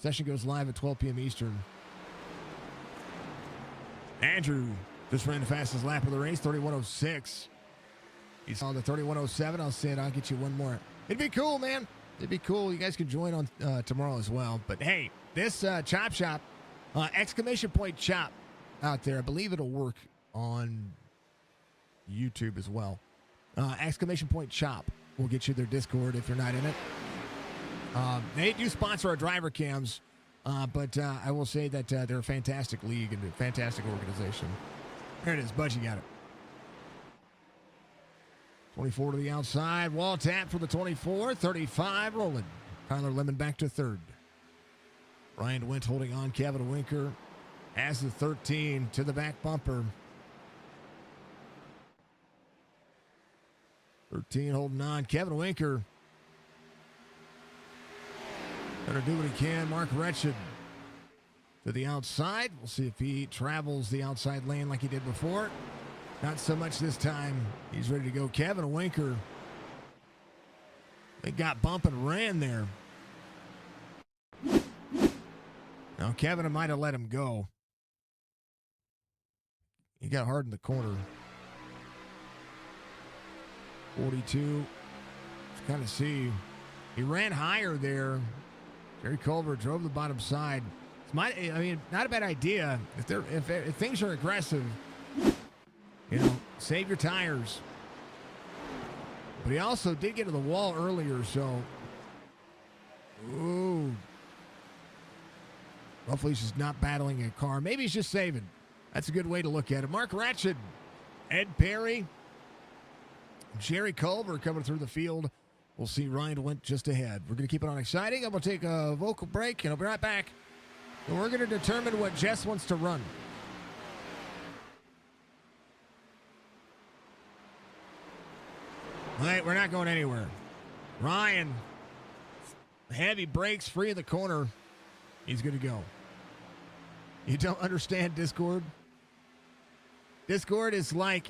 Speaker 1: Session goes live at 12 p.m. Eastern. Andrew just ran the fastest lap of the race, 31:06. He saw the 31:07. I'll say it. I'll get you one more. It'd be cool, man. It'd be cool. You guys can join on tomorrow as well. But hey, this Chop Shop, exclamation point Chop out there. I believe it'll work on YouTube as well. Exclamation point Chop will get you their Discord if you're not in it. They do sponsor our driver cams. But I will say that they're a fantastic league and a fantastic organization. There it is. Budgie got it. 24 to the outside. Wall tap for the 24. 35 rolling. Tyler Lemon back to third. Ryan Wendt holding on. Kevin Winker has the 13 to the back bumper. 13 holding on. Kevin Winker gonna do what he can. Mark Retchin to the outside. We'll see if he travels the outside lane like he did before. Not so much this time. He's ready to go. Kevin Winker. They got bump and ran there. Now Kevin might have let him go. He got hard in the corner. 42. Let's kind of see. He ran higher there. Jerry Culver drove the bottom side. Not a bad idea. If things are aggressive, save your tires. But he also did get to the wall earlier, so. Ooh. Hopefully he's just not battling a car. Maybe he's just saving. That's a good way to look at it. Mark Ratchet, Ed Perry, Jerry Culver coming through the field. We'll see Ryan Wendt just ahead. We're going to keep it on exciting. I'm going to take a vocal break, and I'll be right back. And we're going to determine what Jess wants to run. All right, we're not going anywhere. Ryan, heavy brakes, free of the corner. He's good to go. You don't understand Discord? Discord is like,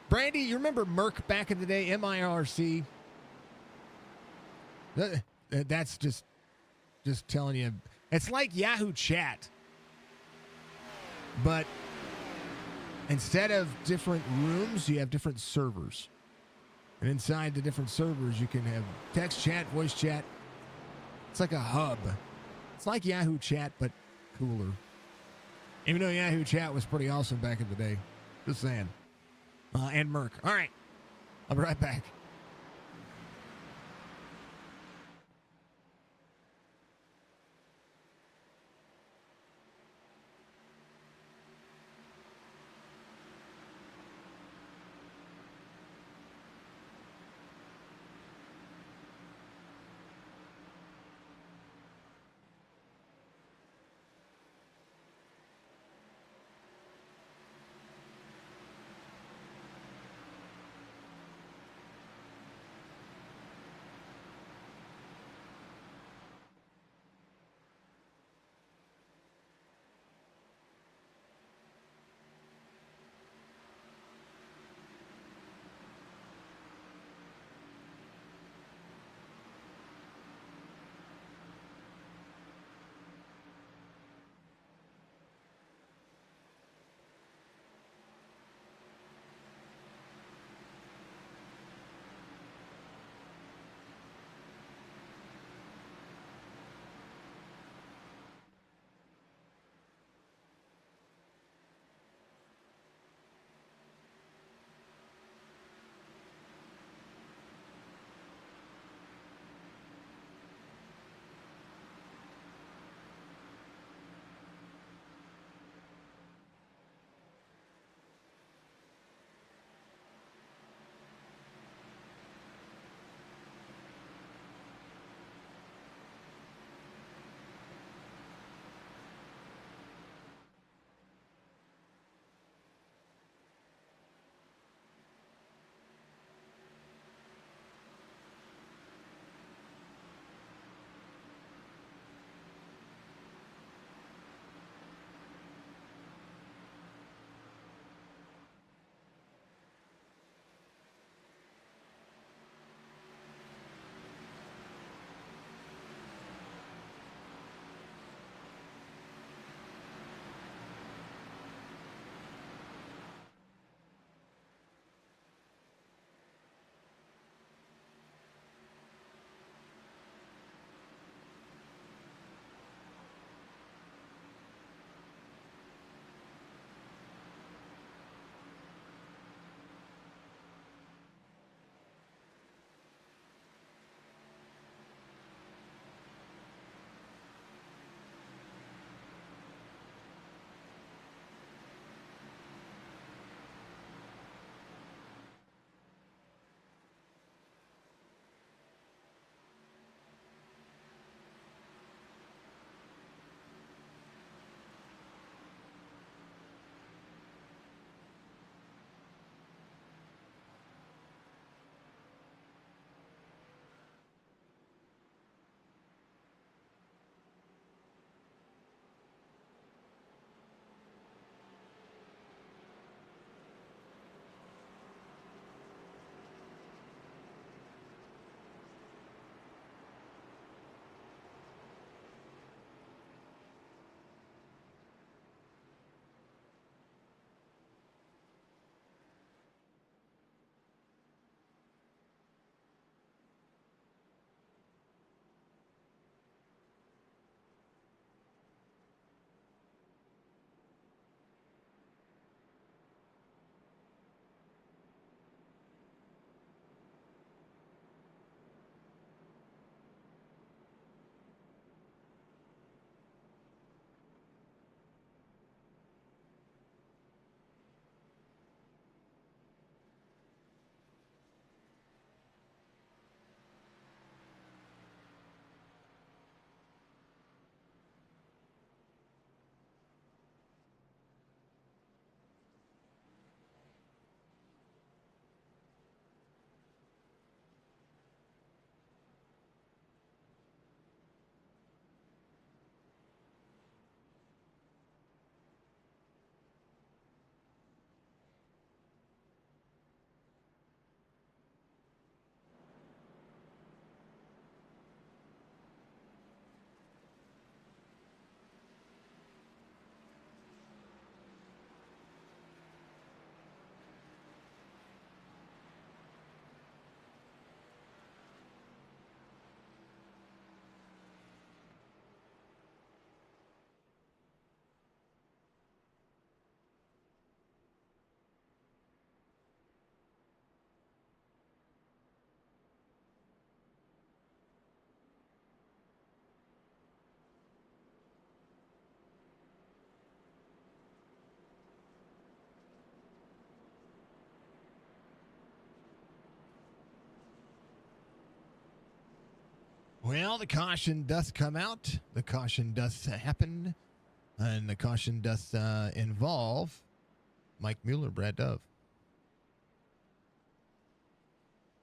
Speaker 1: Brandy, you remember Merc back in the day, MIRC? That's just telling you. It's like Yahoo Chat. But instead of different rooms, you have different servers. And inside the different servers, you can have text chat, voice chat. It's like a hub. It's like Yahoo Chat, but cooler. Even though Yahoo Chat was pretty awesome back in the day. Just saying. And Merc. All right. I'll be right back. Well, the caution doth come out. The caution doth happen. And the caution doth involve Mike Mueller, Brad Dove.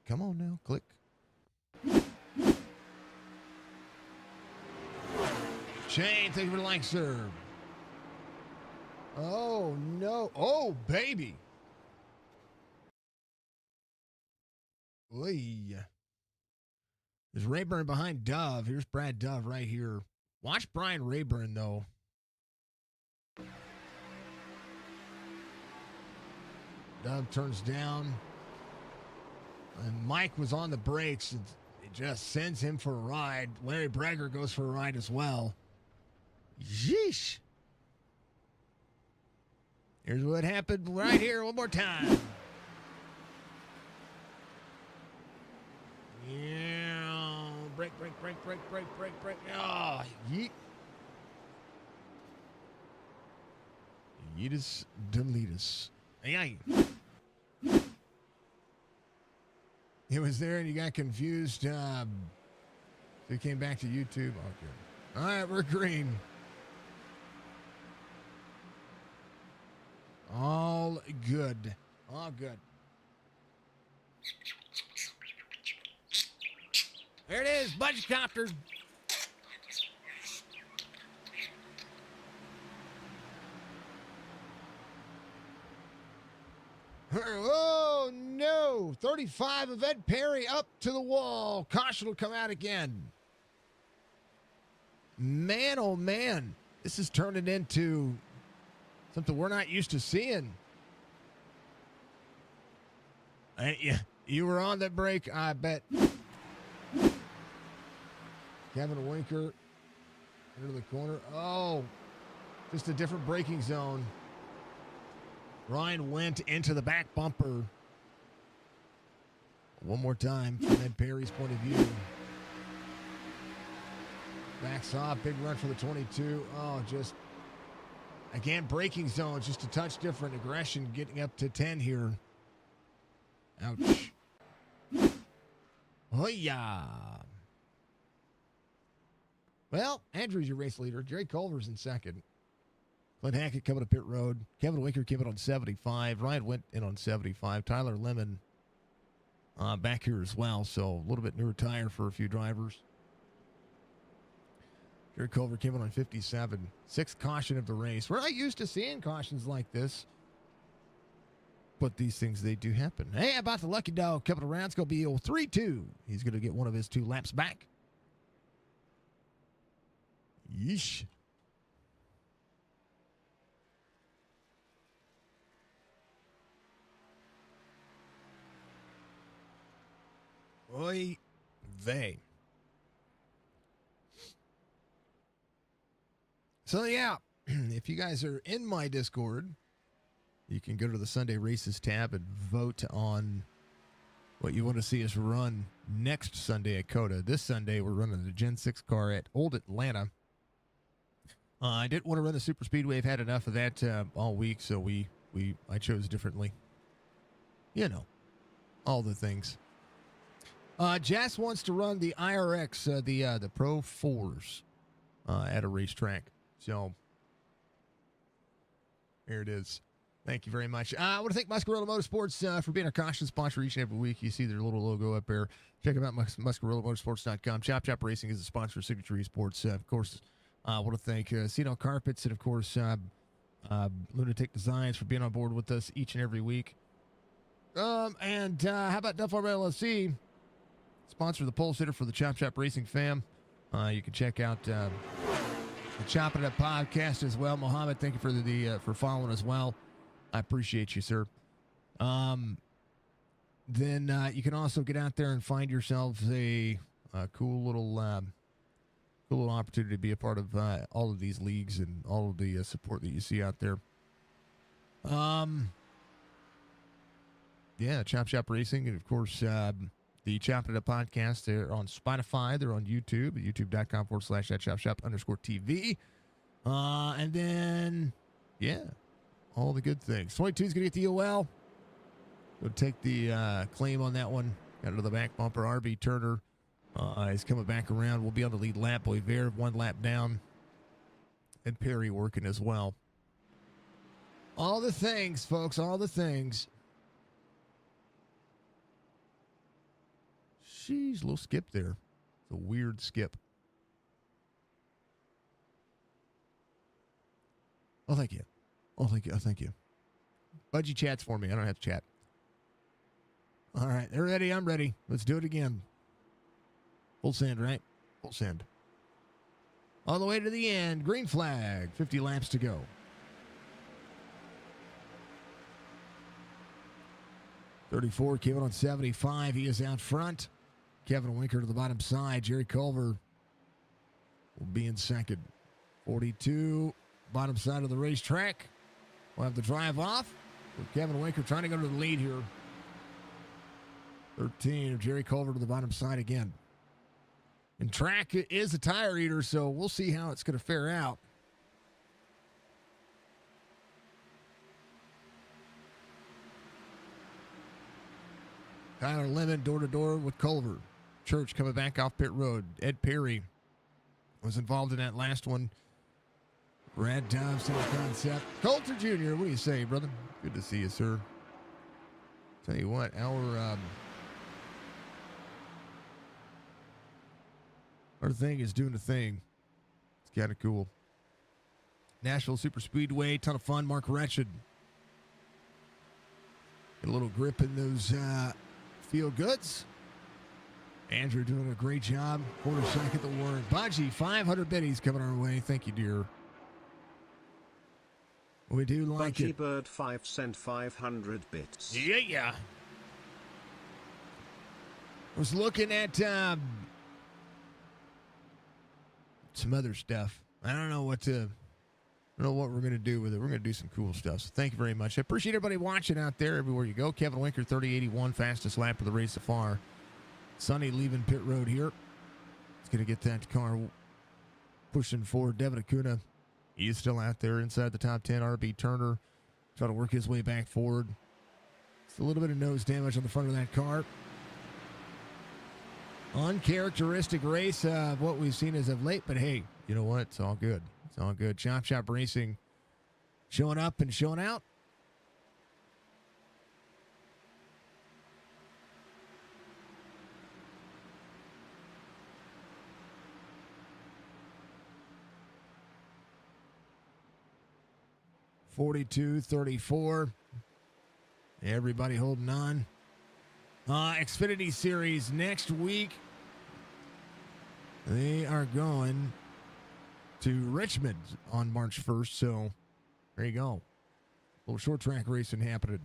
Speaker 1: Come on now, click. Shane, thank you for the like, sir. Oh, no. Oh, baby. Oy. There's Rayburn behind Dove. Here's Brad Dove right here. Watch Brian Rayburn, though. Dove turns down. And Mike was on the brakes. It just sends him for a ride. Larry Bragger goes for a ride as well. Yeesh. Here's what happened right here one more time. Yeah. Break. Oh, yeet. Yeetus deletus. Hey. It was there and you got confused. So you came back to YouTube. Okay. All right, we're green. All good. All good. There it is, budget copter. Oh, no. 35 of Ed Perry up to the wall. Caution will come out again. Man, oh, man. This is turning into something we're not used to seeing. Yeah, you were on that break, I bet. Kevin Winker into the corner. Oh, just a different braking zone. Ryan went into the back bumper. One more time from Ed Perry's point of view. Backs off, big run for the 22. Oh, just, again, braking zone, just a touch different. Aggression getting up to 10 here. Ouch. Oh, yeah. Well, Andrew's your race leader. Jerry Culver's in second. Clint Hackett coming to pit road. Kevin Winker came in on 75. Ryan went in on 75. Tyler Lemon back here as well. So a little bit newer tire for a few drivers. Jerry Culver came in on 57. Sixth caution of the race. We're not used to seeing cautions like this. But these things, they do happen. Hey, how about the lucky dog coming around? It's going to be 3-2. He's going to get one of his 2 laps back. Yeesh. Oy vey. So, yeah, if you guys are in my Discord, you can go to the Sunday Races tab and vote on what you want to see us run next Sunday at COTA. This Sunday, we're running the Gen 6 car at Old Atlanta. I didn't want to run the Super Speedway. I've had enough of that all week, so I chose differently. You know, all the things. Jess wants to run the IRX, the Pro 4s at a racetrack. So, here it is. Thank you very much. I want to thank Muscarella Motorsports for being our caution sponsor each and every week. You see their little logo up there. Check them out, MuscarellaMotorsports.com. Chop Racing is a sponsor of Signature Esports. Of course, I want to thank Cino Carpets and, of course, Lunatic Designs for being on board with us each and every week. And how about Duff Farm LLC? Sponsor of the pole sitter for the Chop Racing fam. You can check out the Chopp'N Up podcast as well. Mohammed, thank you for following as well. I appreciate you, sir. Then you can also get out there and find yourselves a cool little opportunity to be a part of all of these leagues and all of the support that you see out there. Yeah, Chop Racing, and of course the Chopp'N Up podcast. They're on Spotify. They're on YouTube, youtube.com/@chopshop_TV. And then, yeah, all the good things. 22 is going to get the OL. We'll take the claim on that one. Got another back bumper. RB Turner He's coming back around. We'll be on the lead lap. Boisvert 1 lap down. And Perry working as well. All the things, folks. All the things. Sheesh, a little skip there. It's a weird skip. Oh, thank you. Oh, thank you. Oh, thank you. Budgie chats for me. I don't have to chat. All right. They're ready. I'm ready. Let's do it again. Full send, right? Full send. All the way to the end. Green flag. 50 laps to go. 34, Kevin on 75. He is out front. Kevin Winker to the bottom side. Jerry Culver will be in second. 42, bottom side of the racetrack. We'll have the drive off. With Kevin Winker trying to go to the lead here. 13, Jerry Culver to the bottom side again. And track is a tire eater, so we'll see how it's going to fare out. Tyler Lemon door-to-door with Culver. Church coming back off pit road. Ed Perry was involved in that last one. Brad Dobbs, same concept. Coulter Jr., what do you say, brother? Good to see you, sir. Tell you what, our thing is doing the thing. It's kind of cool. Nashville Super Speedway, ton of fun. Mark Wretched. Get a little grip in those feel goods. Andrew doing a great job. Quarter second the word. Budgie, 500 biddies coming our way. Thank you, dear. We do like
Speaker 3: Budgie
Speaker 1: it.
Speaker 3: Bird 5 cent 500 bits.
Speaker 1: Yeah. I was looking at some other stuff. I don't know what we're going to do with it. We're going to do some cool stuff. So thank you very much. I appreciate everybody watching out there everywhere you go. Kevin Winker, 3081, fastest lap of the race so far. Sonny leaving pit road here. He's going to get that car pushing forward. Devin Acuna, he is still out there inside the top 10. RB Turner trying to work his way back forward. It's a little bit of nose damage on the front of that car. Uncharacteristic race of what we've seen as of late, but hey, you know what? It's all good. It's all good. Chop Racing showing up and showing out. $42.34. Everybody holding on. Xfinity Series next week. They are going to Richmond on March 1st. So there you go. A little short track racing happening.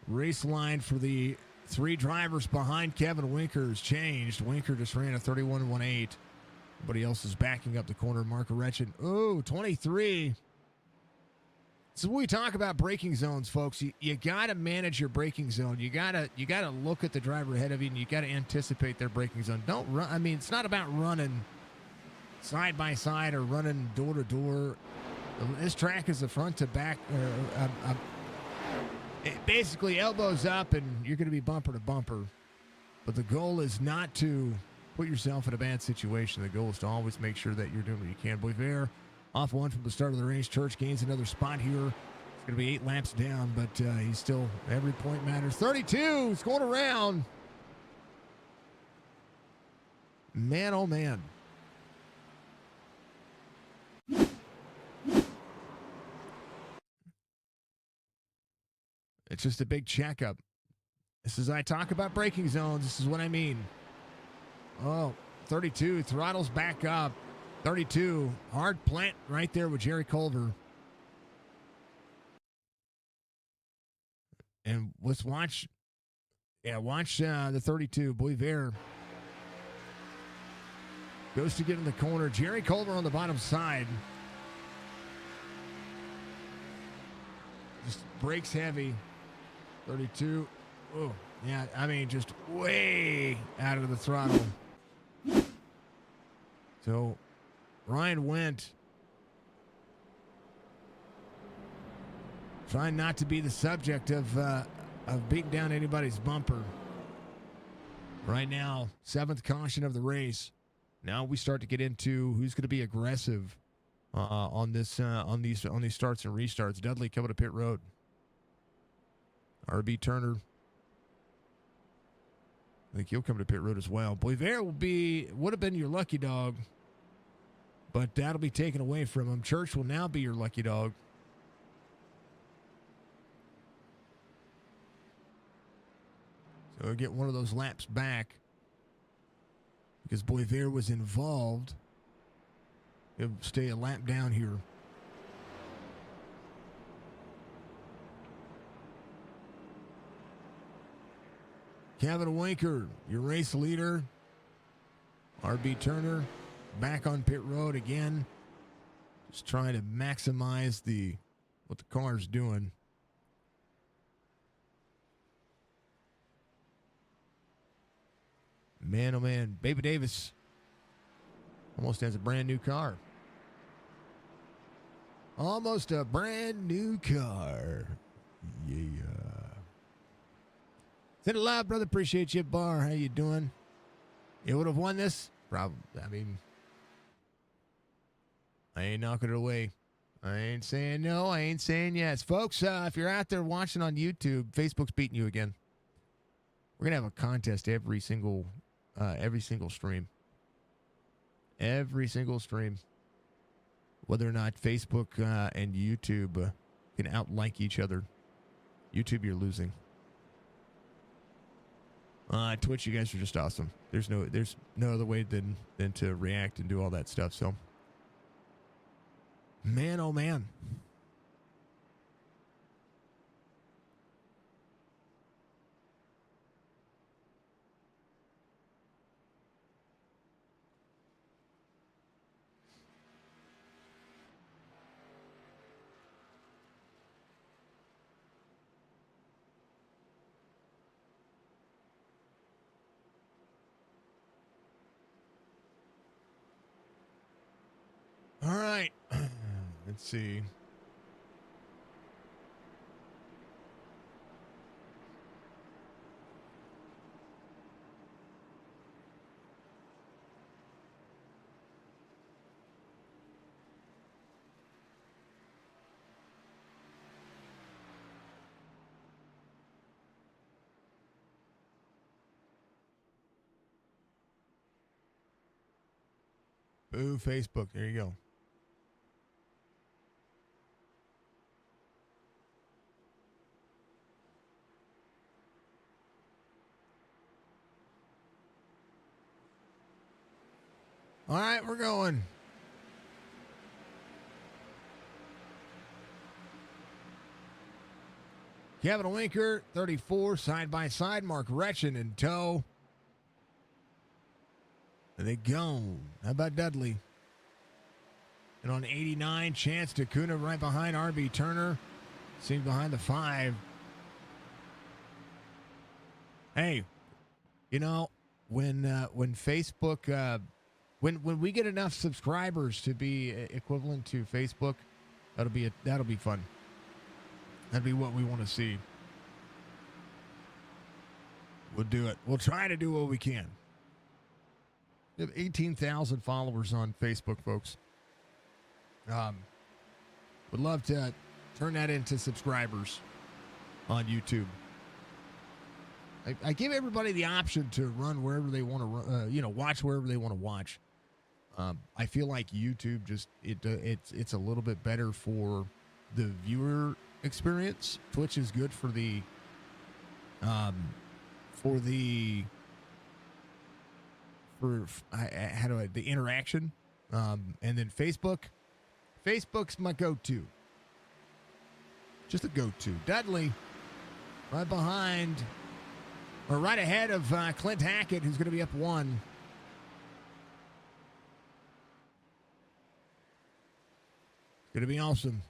Speaker 1: Race line for the three drivers behind Kevin Winker has changed. Winker just ran a 31.18. Everybody else is backing up the corner. Mark Wretched. Oh, 23. So when we talk about braking zones, folks, you got to manage your braking zone. You got to look at the driver ahead of you, and you got to anticipate their braking zone. Don't run. I mean, it's not about running side by side or running door to door. This track is a front to back. Basically, elbows up, and you're going to be bumper to bumper. But the goal is not to put yourself in a bad situation. The goal is to always make sure that you're doing what you can. Boisvert off one from the start of the race. Church gains another spot here. It's going to be 8 laps down, but he's still, every point matters. 32, it's going around. Man, oh man. It's just a big checkup. This is, I talk about braking zones. This is what I mean. Oh, 32, throttles back up. 32, hard plant right there with Jerry Culver. And let's watch. Yeah, watch the 32. Boisvert goes to get in the corner. Jerry Culver on the bottom side. Just brakes heavy. 32. Oh, yeah, I mean, just way out of the throttle. So Ryan went trying not to be the subject of beating down anybody's bumper. Right now, 7th caution of the race. Now we start to get into who's going to be aggressive on these starts and restarts. Dudley coming to pit road. RB Turner. I think he'll come to pit road as well. Boisvert would have been your lucky dog, but that'll be taken away from him. Church will now be your lucky dog. So we'll get one of those laps back because Boisvert was involved. He'll stay a lap down here. Kevin Winker, your race leader. RB Turner back on pit road again. Just trying to maximize what the car's doing. Man, oh man, Baby Davis almost has a brand new car. Almost a brand new car. Yeah. Send it loud, brother. Appreciate you, Bar. How you doing? You would have won this? Probably. I mean, I ain't knocking it away. I ain't saying no. I ain't saying yes. Folks, if you're out there watching on YouTube, Facebook's beating you again. We're going to have a contest every single stream. Every single stream. Whether or not Facebook and YouTube can outlike each other. YouTube, you're losing. Twitch, you guys are just awesome. There's no other way than to react and do all that stuff. So, man, oh man. All right. Let's see. Boo, Facebook. There you go. All right, we're going. Kevin Winker, 34, side by side. Mark Retchen in tow. And they go. How about Dudley? And on 89, Chance Takuna right behind RB Turner. Seen behind the 5. Hey, you know, when Facebook, when we get enough subscribers to be equivalent to Facebook, that'll be fun. That'd be what we want to see. We'll do it. We'll try to do what we can. We have 18,000 followers on Facebook, folks. Would love to turn that into subscribers on YouTube. I give everybody the option to run wherever they want to, watch wherever they want to watch. I feel like YouTube it's a little bit better for the viewer experience. Twitch is good for the the interaction, and then Facebook's my go-to. Just a go-to. Dudley right behind, or right ahead of Clint Hackett, who's going to be up 1. Going to be awesome.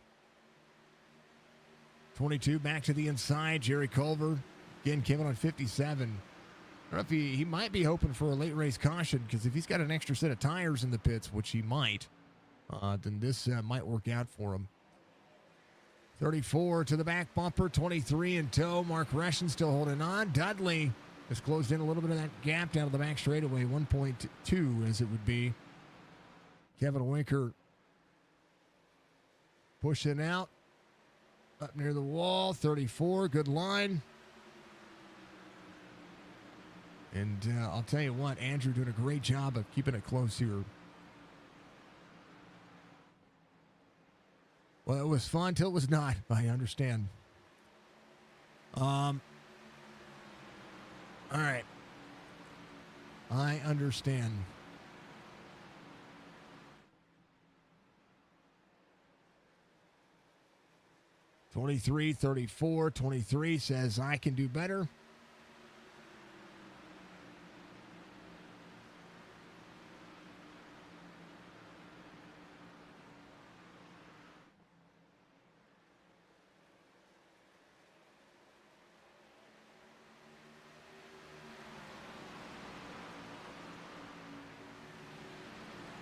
Speaker 1: 22 back to the inside. Jerry Culver again came in on 57. I don't know if he might be hoping for a late race caution, because if he's got an extra set of tires in the pits, which he might, then this might work out for him. 34 to the back bumper, 23 in tow. Mark Reshen still holding on. Dudley It's closed in a little bit of that gap down to the back straightaway, 1.2 as it would be. Kevin Winker pushing out up near the wall, 34, good line. And I'll tell you what, Andrew doing a great job of keeping it close here. Well, it was fun till it was not. I understand. All right. I understand. (23, 34, 23) says I can do better.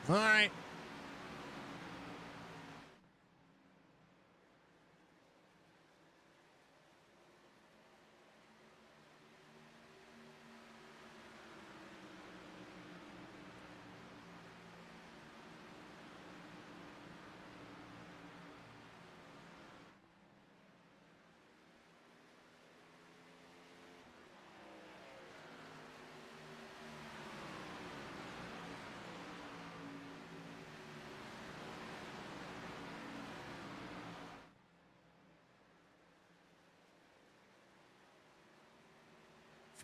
Speaker 1: All right.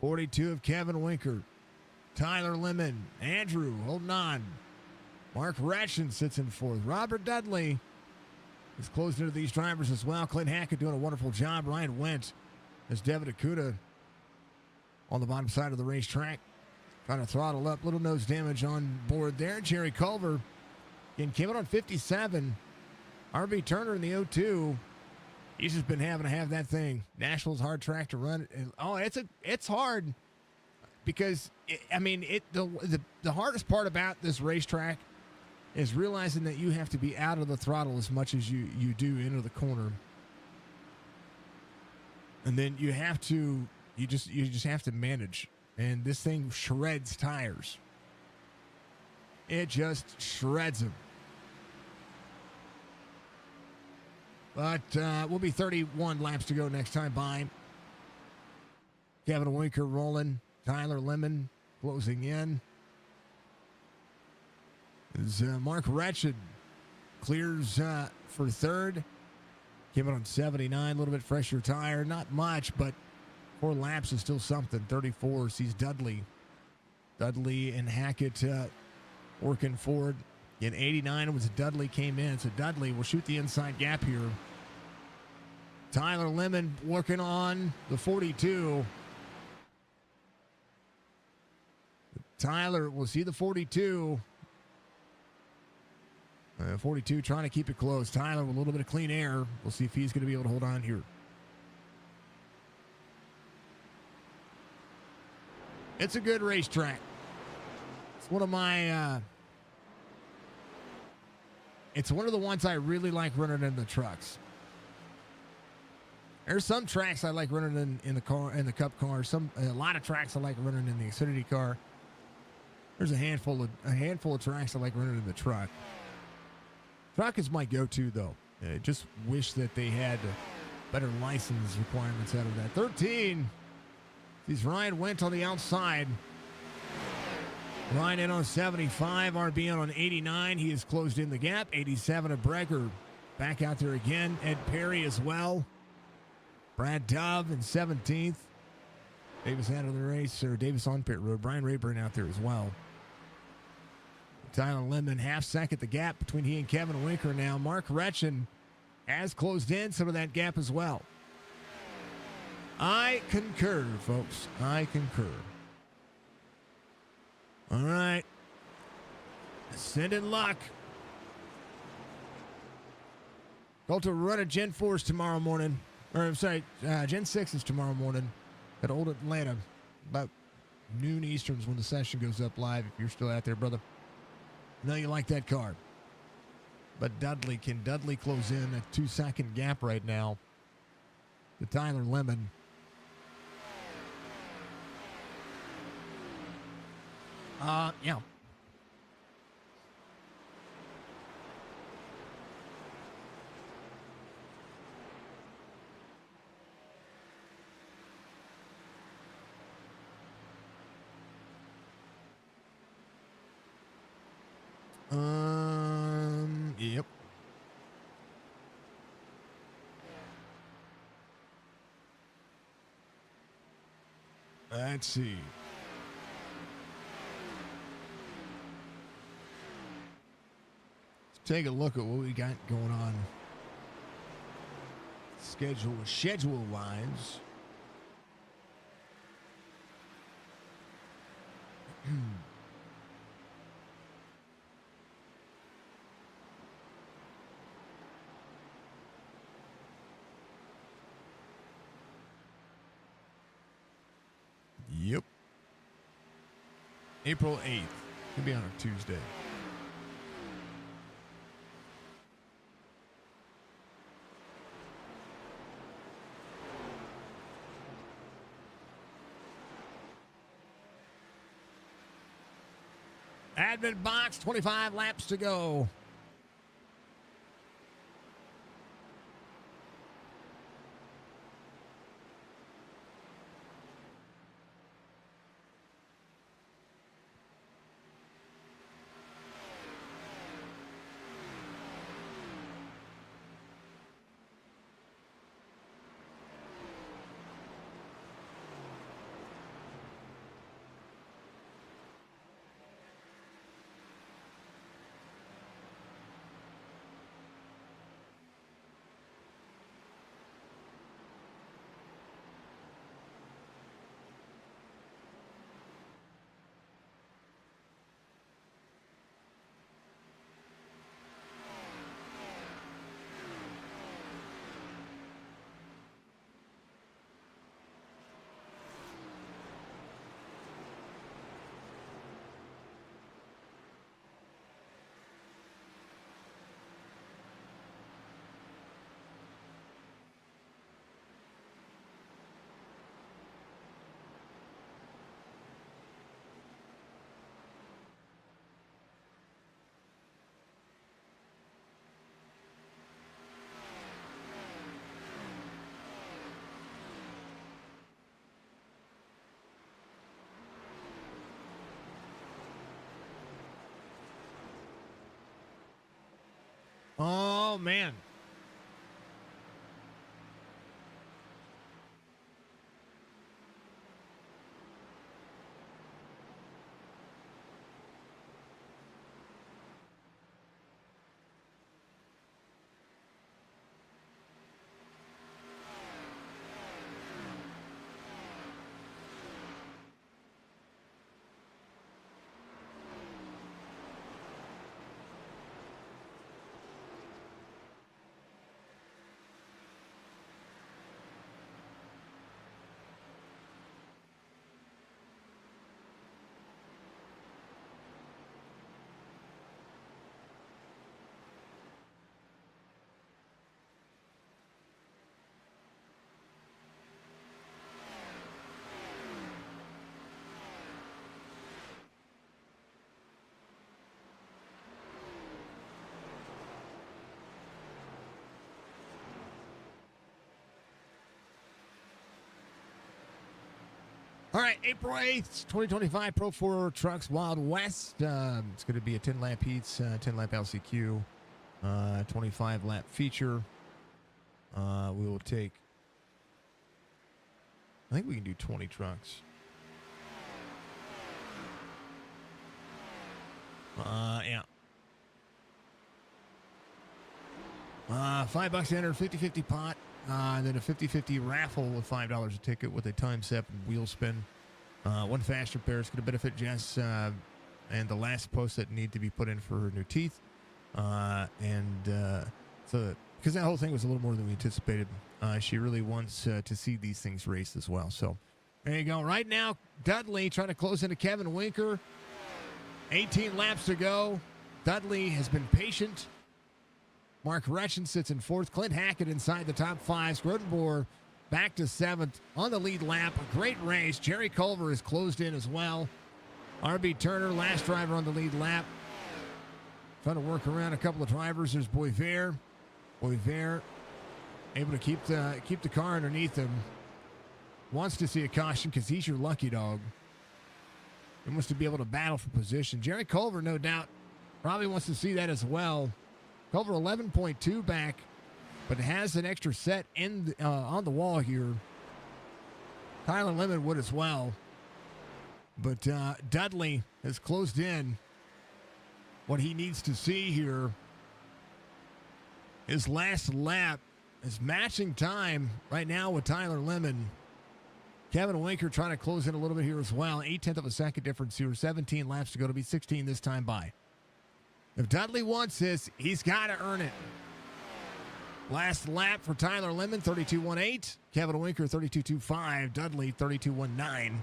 Speaker 1: (42) of Kevin Winker. Tyler Lemon. Andrew holding on. Mark Ratchen sits in fourth. Robert Dudley is close into these drivers as well. Clint Hackett doing a wonderful job. Ryan Wentz as Devin Akuta on the bottom side of the racetrack. Trying to throttle up. Little nose damage on board there. Jerry Culver again came out on 57. RB Turner in the 02. He's just been having to have that thing. Nashville's a hard track to run. Oh, it's hard because the hardest part about this racetrack is realizing that you have to be out of the throttle as much as you do into the corner, and then you just have to manage. And this thing shreds tires. It just shreds them. But we'll be 31 laps to go next time by. Kevin Winker rolling. Tyler Lemon closing in. As Mark Ratchet clears for third. Came out on 79, a little bit fresher tire. Not much, but 4 laps is still something. 34 sees Dudley. Dudley and Hackett working forward. In 89 was Dudley came in, so Dudley will shoot the inside gap here. Tyler Lemon working on the 42. Tyler will see the 42. 42 trying to keep it close. Tyler with a little bit of clean air. We'll see if he's going to be able to hold on here. It's a good racetrack. It's one of my... It's one of the ones I really like running in the trucks. There's some tracks I like running in the Cup car. A lot of tracks I like running in the Xfinity car. There's a handful of tracks I like running in the truck. Truck is my go-to though. I just wish that they had better license requirements out of that. 13. Sees Ryan Went on the outside. Ryan in on 75, RB in on 89. He has closed in the gap. 87 of Brecker back out there again. Ed Perry as well. Brad Dove in 17th. Davis out of the race, or Davis on pit road. Brian Rayburn out there as well. Tyler Lemon, half second the gap between he and Kevin Winker now. Mark Retchen has closed in some of that gap as well. I concur, folks. I concur. All right. Sending luck. Go to run at Gen 4s tomorrow morning. Or, I'm sorry, Gen 6s tomorrow morning at Old Atlanta. About noon Eastern's when the session goes up live, if you're still out there, brother. I know you like that car. But can Dudley close in a 2-second gap right now to Tyler Lemon? Yeah. Yep. Let's see. Let's take a look at what we got going on. Schedule wise. Yep. April 8th. Could be on a Tuesday. Admin box, 25 laps to go. Oh, man. All right, April 8th, 2025, Pro 4 Trucks Wild West. It's going to be a 10-lap heats, 10-lap LCQ, 25-lap feature. We will take, I think we can do 20 trucks. Yeah. $5 to enter, 50-50 pot. Then a 50-50 raffle with $5 a ticket with a time step and wheel spin. One fast repair is going to benefit Jess and the last post that need to be put in for her new teeth. So because that whole thing was a little more than we anticipated, she really wants to see these things raced as well. So there you go. Right now, Dudley trying to close into Kevin Winker. 18 laps to go. Dudley has been patient. Mark Retchen sits in fourth. Clint Hackett inside the top five. Scrodenboer back to seventh on the lead lap. A great race. Jerry Culver is closed in as well. RB Turner, last driver on the lead lap. Trying to work around a couple of drivers. There's Boisvert. Boisvert able to keep the car underneath him. Wants to see a caution because he's your lucky dog. He wants to be able to battle for position. Jerry Culver, no doubt, probably wants to see that as well. Culver 11.2 back, but has an extra set on the wall here. Tyler Lemon would as well. But Dudley has closed in. What he needs to see here, his last lap, is matching time right now with Tyler Lemon. Kevin Winker trying to close in a little bit here as well. 0.8 of a second difference here. 17 laps to go to be 16 this time by. If Dudley wants this, he's got to earn it. Last lap for Tyler Lemon, 32.18. Kevin Winker, 32.25. Dudley, 32.19.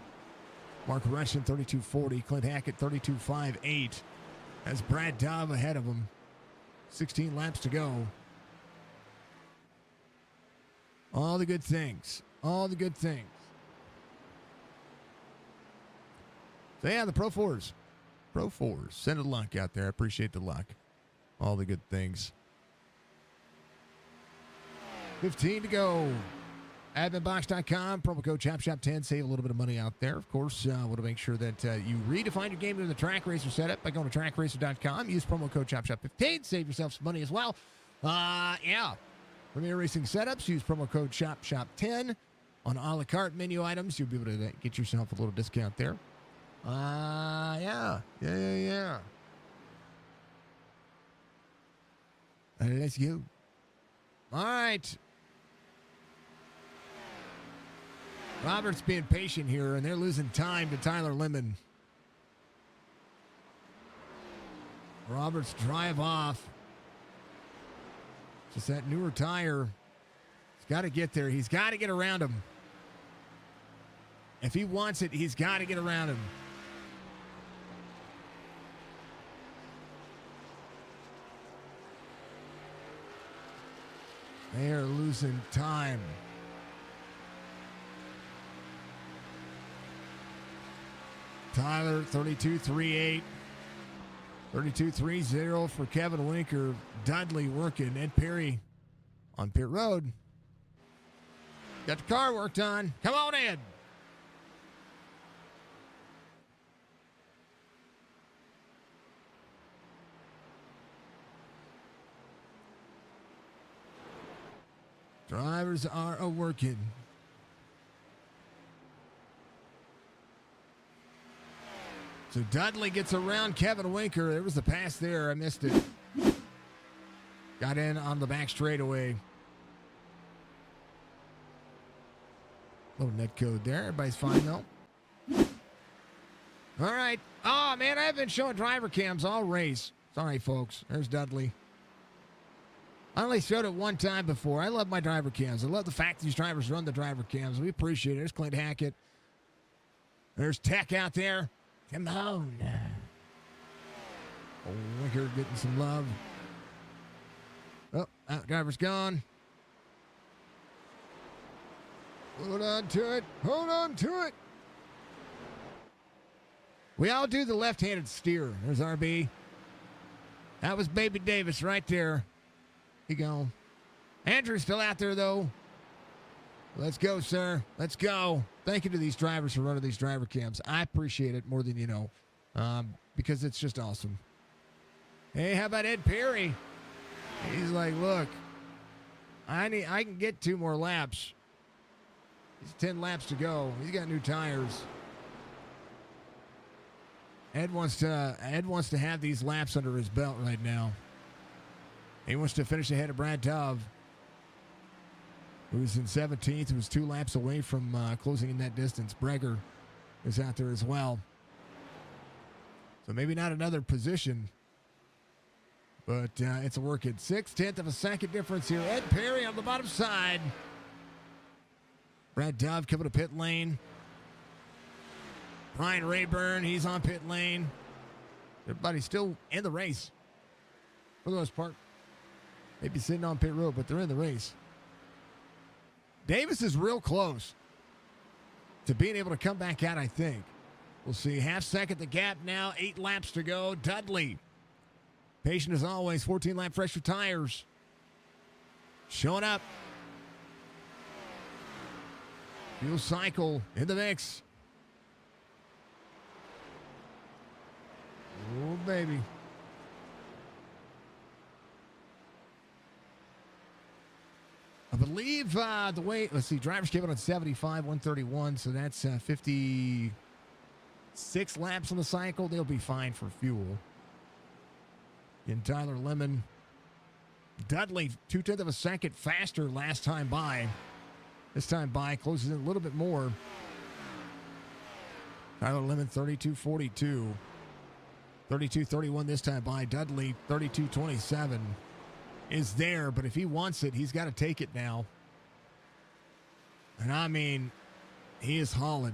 Speaker 1: Mark Russian, 32.40. Clint Hackett, 32.58. That's Brad Dove ahead of him. 16 laps to go. All the good things. All the good things. So, yeah, the Pro 4s. Pro 4s. Send the luck out there. I appreciate the luck. All the good things. 15 to go. Adminbox.com. Promo code CHOPSHOP10. Save a little bit of money out there. Of course, want to make sure that you redefine your game into the track racer setup by going to trackracer.com. Use promo code CHOPSHOP15. Save yourself some money as well. Yeah. Premier Racing setups. Use promo code CHOPSHOP10 on a la carte menu items. You'll be able to get yourself a little discount there. Yeah. Let's go. All right. Roberts being patient here, and they're losing time to Tyler Lemon. Roberts drive off. Just that newer tire. He's got to get there. He's got to get around him. If he wants it, he's got to get around him. They are losing time. Tyler, 32.38. 32.30 for Kevin Winker. Dudley working. Ed Perry on pit road. Got the car worked on. Come on, Ed. Drivers are a-working. So Dudley gets around Kevin Winker. There was the pass there. I missed it. Got in on the back straightaway. Little net code there. Everybody's fine, though. All right. Oh, man, I've been showing driver cams all race. Sorry, folks. There's Dudley. I only showed it one time before. I love my driver cams. I love the fact these drivers run the driver cams. We appreciate it. There's Clint Hackett. There's Tech out there. Come on. Oh, Winker getting some love. Oh, out driver's gone. Hold on to it. Hold on to it. We all do the left-handed steer. There's RB. That was Baby Davis right there. You go. Andrew's still out there, though. Let's go, sir. Let's go. Thank you to these drivers for running these driver cams. I appreciate it more than you know, because it's just awesome. Hey, how about Ed Perry? He's like, look, I can get 2 more laps. He's 10 laps to go. He's got new tires. Ed wants to have these laps under his belt right now. He wants to finish ahead of Brad Dove, who's in 17th, who's 2 laps away from closing in that distance. Breger is out there as well. So maybe not another position, but it's a work at 0.6 of a second difference here. Ed Perry on the bottom side. Brad Dove coming to pit lane. Brian Rayburn, he's on pit lane. Everybody's still in the race for the most part. Maybe sitting on pit road, but they're in the race. Davis is real close to being able to come back out, I think. We'll see. Half second the gap now. 8 laps to go. Dudley, patient as always. 14-lap fresher tires. Showing up. Fuel cycle in the mix. Oh, baby. I believe the way, let's see, drivers came in on 75, 131, so that's 56 laps on the cycle. They'll be fine for fuel. And Tyler Lemon, Dudley, 0.2 of a second faster last time by. This time by closes in a little bit more. Tyler Lemon, 32.42. 32.31 this time by. Dudley, 32.27. Is there, but if he wants it, he's got to take it now. And I mean, he is hauling.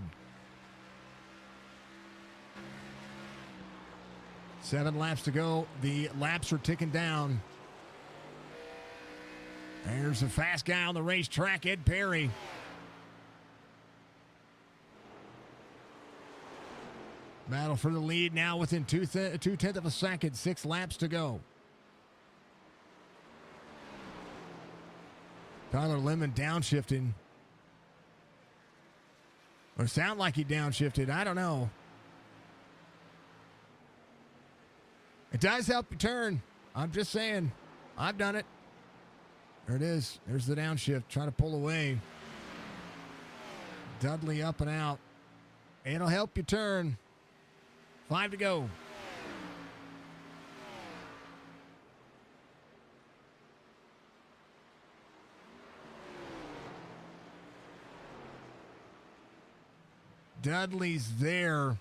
Speaker 1: 7 laps to go. The laps are ticking down. There's a fast guy on the racetrack, Ed Perry. Battle for the lead now within 0.2 of a second. 6 laps to go. Tyler Lemon downshifting. Or sound like he downshifted. I don't know. It does help you turn. I'm just saying. I've done it. There it is. There's the downshift. Trying to pull away. Dudley up and out. It'll help you turn. 5 to go. Dudley's there.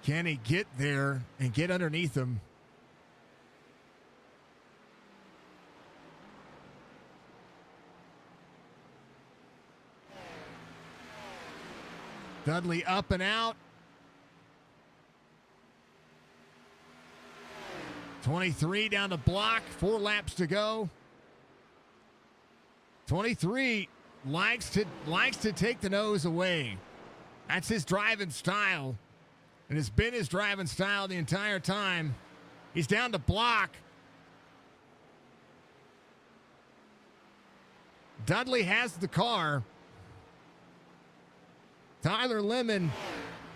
Speaker 1: Can he get there and get underneath him? Dudley up and out. 23 down the block. 4 laps to go. 23 likes to take the nose away. That's his driving style. And it's been his driving style the entire time. He's down to block. Dudley has the car. Tyler Lemon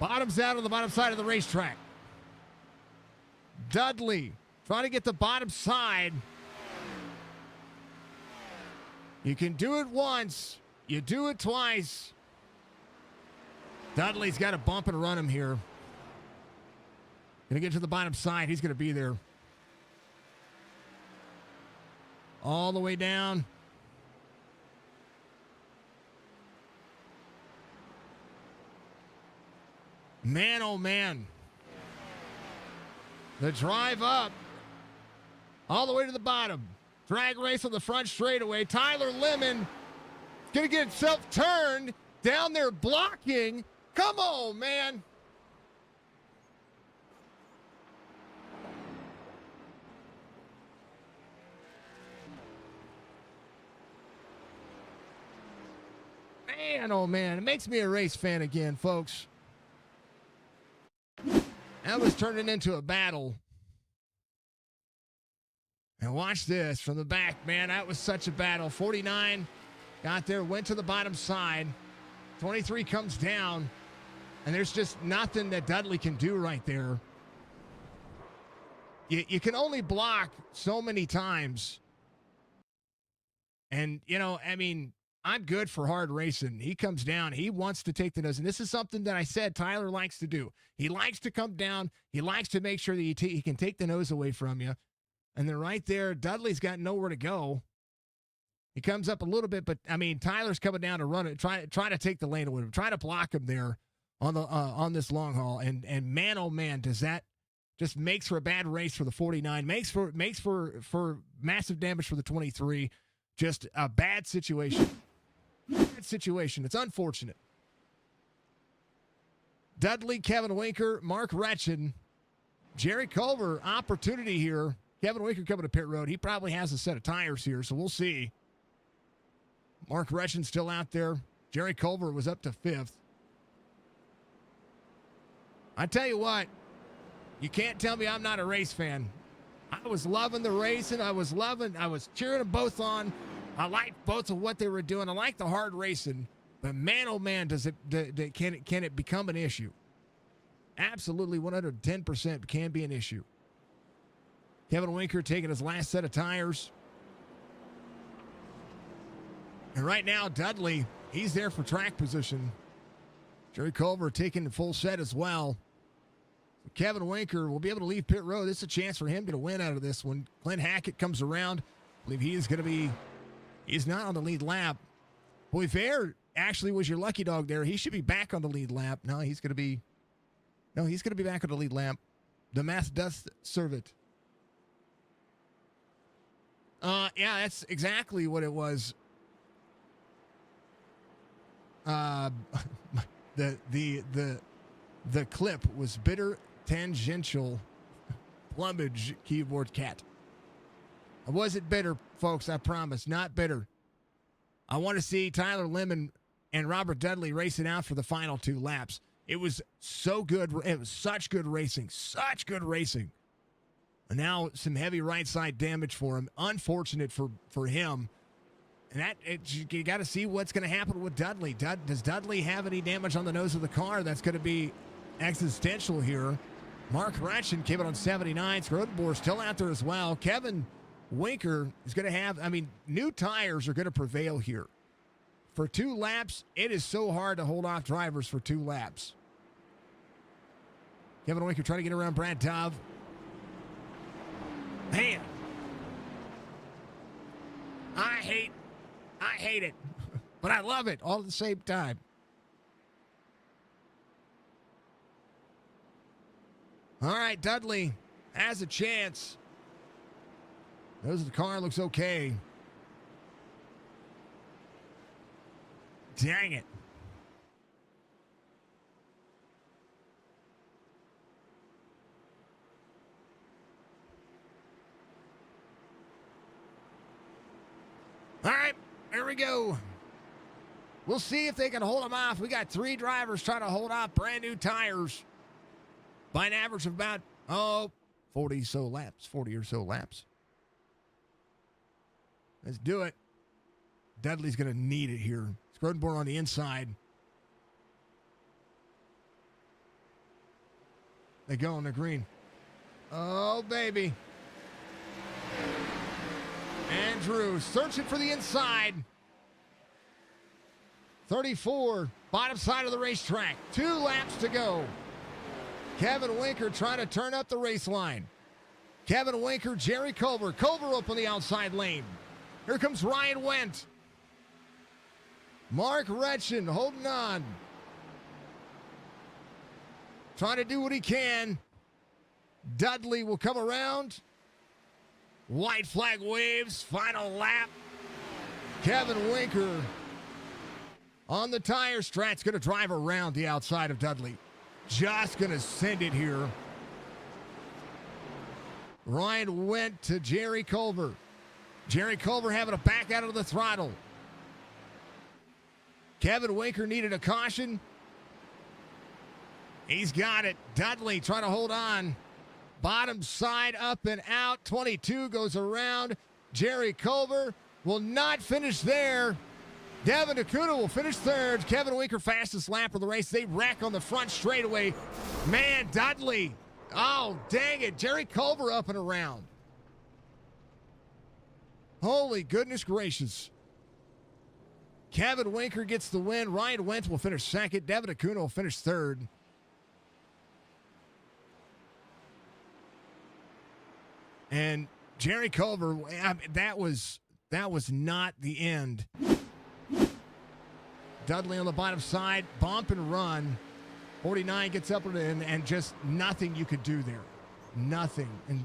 Speaker 1: bottoms out on the bottom side of the racetrack. Dudley trying to get the bottom side. You can do it once. You do it twice. Dudley's got to bump and run him here. Going to get to the bottom side. He's going to be there. All the way down. Man, oh man. The drive up. All the way to the bottom. Drag race on the front straightaway. Tyler Lemon is going to get himself turned down there blocking. Come on, man. Man, oh man. It makes me a race fan again, folks. That was turning into a battle. And watch this from the back, man. That was such a battle. 49 got there, went to the bottom side. 23 comes down. And there's just nothing that Dudley can do right there. You can only block so many times. And, you know, I mean, I'm good for hard racing. He comes down. He wants to take the nose. And this is something that I said Tyler likes to do. He likes to come down. He likes to make sure that he can take the nose away from you. And then right there, Dudley's got nowhere to go. He comes up a little bit, but, I mean, Tyler's coming down to run it, try to take the lane away, try to block him there on this long haul. And man, oh, man, does that just makes for a bad race for the 49, makes for massive damage for the 23. Just a bad situation. Bad situation. It's unfortunate. Dudley, Kevin Winker, Mark Retchen, Jerry Culver, opportunity here. Kevin Winker coming to pit road. He probably has a set of tires here, so we'll see. Mark Retchen still out there. Jerry Culver was up to 5th. I tell you what, you can't tell me I'm not a race fan. I was loving the racing. I was cheering them both on. I liked both of what they were doing. I like the hard racing, but man, oh man, can it become an issue? Absolutely, 110% can be an issue. Kevin Winker taking his last set of tires. And right now, Dudley, he's there for track position. Jerry Culver taking the full set as well. Kevin Winker will be able to leave pit road. This is a chance for him to get a win out of this one. Clint Hackett comes around. I believe he's not on the lead lap. Boy, Fair actually was your lucky dog there. He should be back on the lead lap. He's going to be back on the lead lap. The math does serve it. Yeah, that's exactly what it was. The clip was bitter tangential plumage keyboard cat. I wasn't bitter, folks, I promise. Not bitter. I want to see Tyler Lemon and Robert Dudley racing out for the final 2 laps. It was so good. It was such good racing. Such good racing. And now some heavy right side damage for him. Unfortunate for him. And you got to see what's going to happen with Dudley. Does Dudley have any damage on the nose of the car? That's going to be existential here. Mark Ratchin came out on 79. Skrodenboer still out there as well. Kevin Winker is going to have, new tires are going to prevail here. For 2 laps, it is so hard to hold off drivers for 2 laps. Kevin Winker trying to get around Brad Dove. Man. I hate it, but I love it all at the same time. All right, Dudley has a chance. Nose of the car looks okay. Dang it. All right, here we go. We'll see if they can hold them off. We got 3 drivers trying to hold off brand new tires by an average of about, 40 or so laps. Let's do it. Dudley's going to need it here. Skrodenboer on the inside. They go on the green. Oh, baby. Andrew searching for the inside. 34, bottom side of the racetrack. 2 laps to go. Kevin Winker trying to turn up the race line. Kevin Winker, Jerry Culver. Culver up on the outside lane. Here comes Ryan Wendt. Mark Retchen holding on. Trying to do what he can. Dudley will come around. White flag waves, final lap. Kevin Winker on the tire. Strat's going to drive around the outside of Dudley. Just going to send it here. Ryan went to Jerry Culver. Jerry Culver having to back out of the throttle. Kevin Winker needed a caution. He's got it. Dudley trying to hold on. Bottom side up and out. 22 goes around. Jerry Culver will not finish there. Devin Acuna will finish 3rd. Kevin Winker fastest lap of the race. They wreck on the front straightaway. Man, Dudley. Oh, dang it. Jerry Culver up and around. Holy goodness gracious. Kevin Winker gets the win. Ryan Wendt will finish 2nd. Devin Acuna will finish 3rd. And Jerry Culver, that was not the end. Dudley on the bottom side, bump and run. 49 gets up and just nothing you could do there. Nothing. And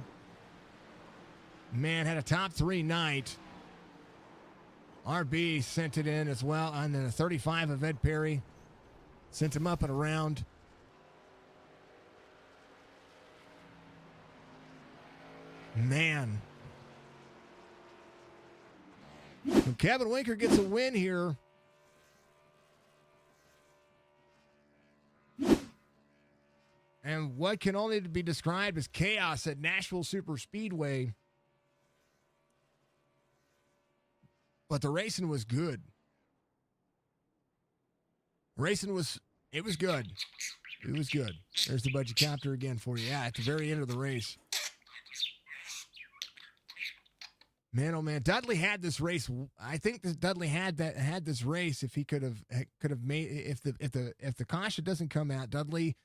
Speaker 1: man, had a top 3 night. RB sent it in as well. And then a 35 of Ed Perry sent him up and around. Man. So Kevin Winker gets a win here. and what can only be described as chaos at Nashville Super Speedway. But the racing was good. It was good. It was good. There's the budget copter again for you. Yeah, at the very end of the race. Man, oh man, Dudley had this race. I think that Dudley had this race if he could have made if the caution doesn't come out, Dudley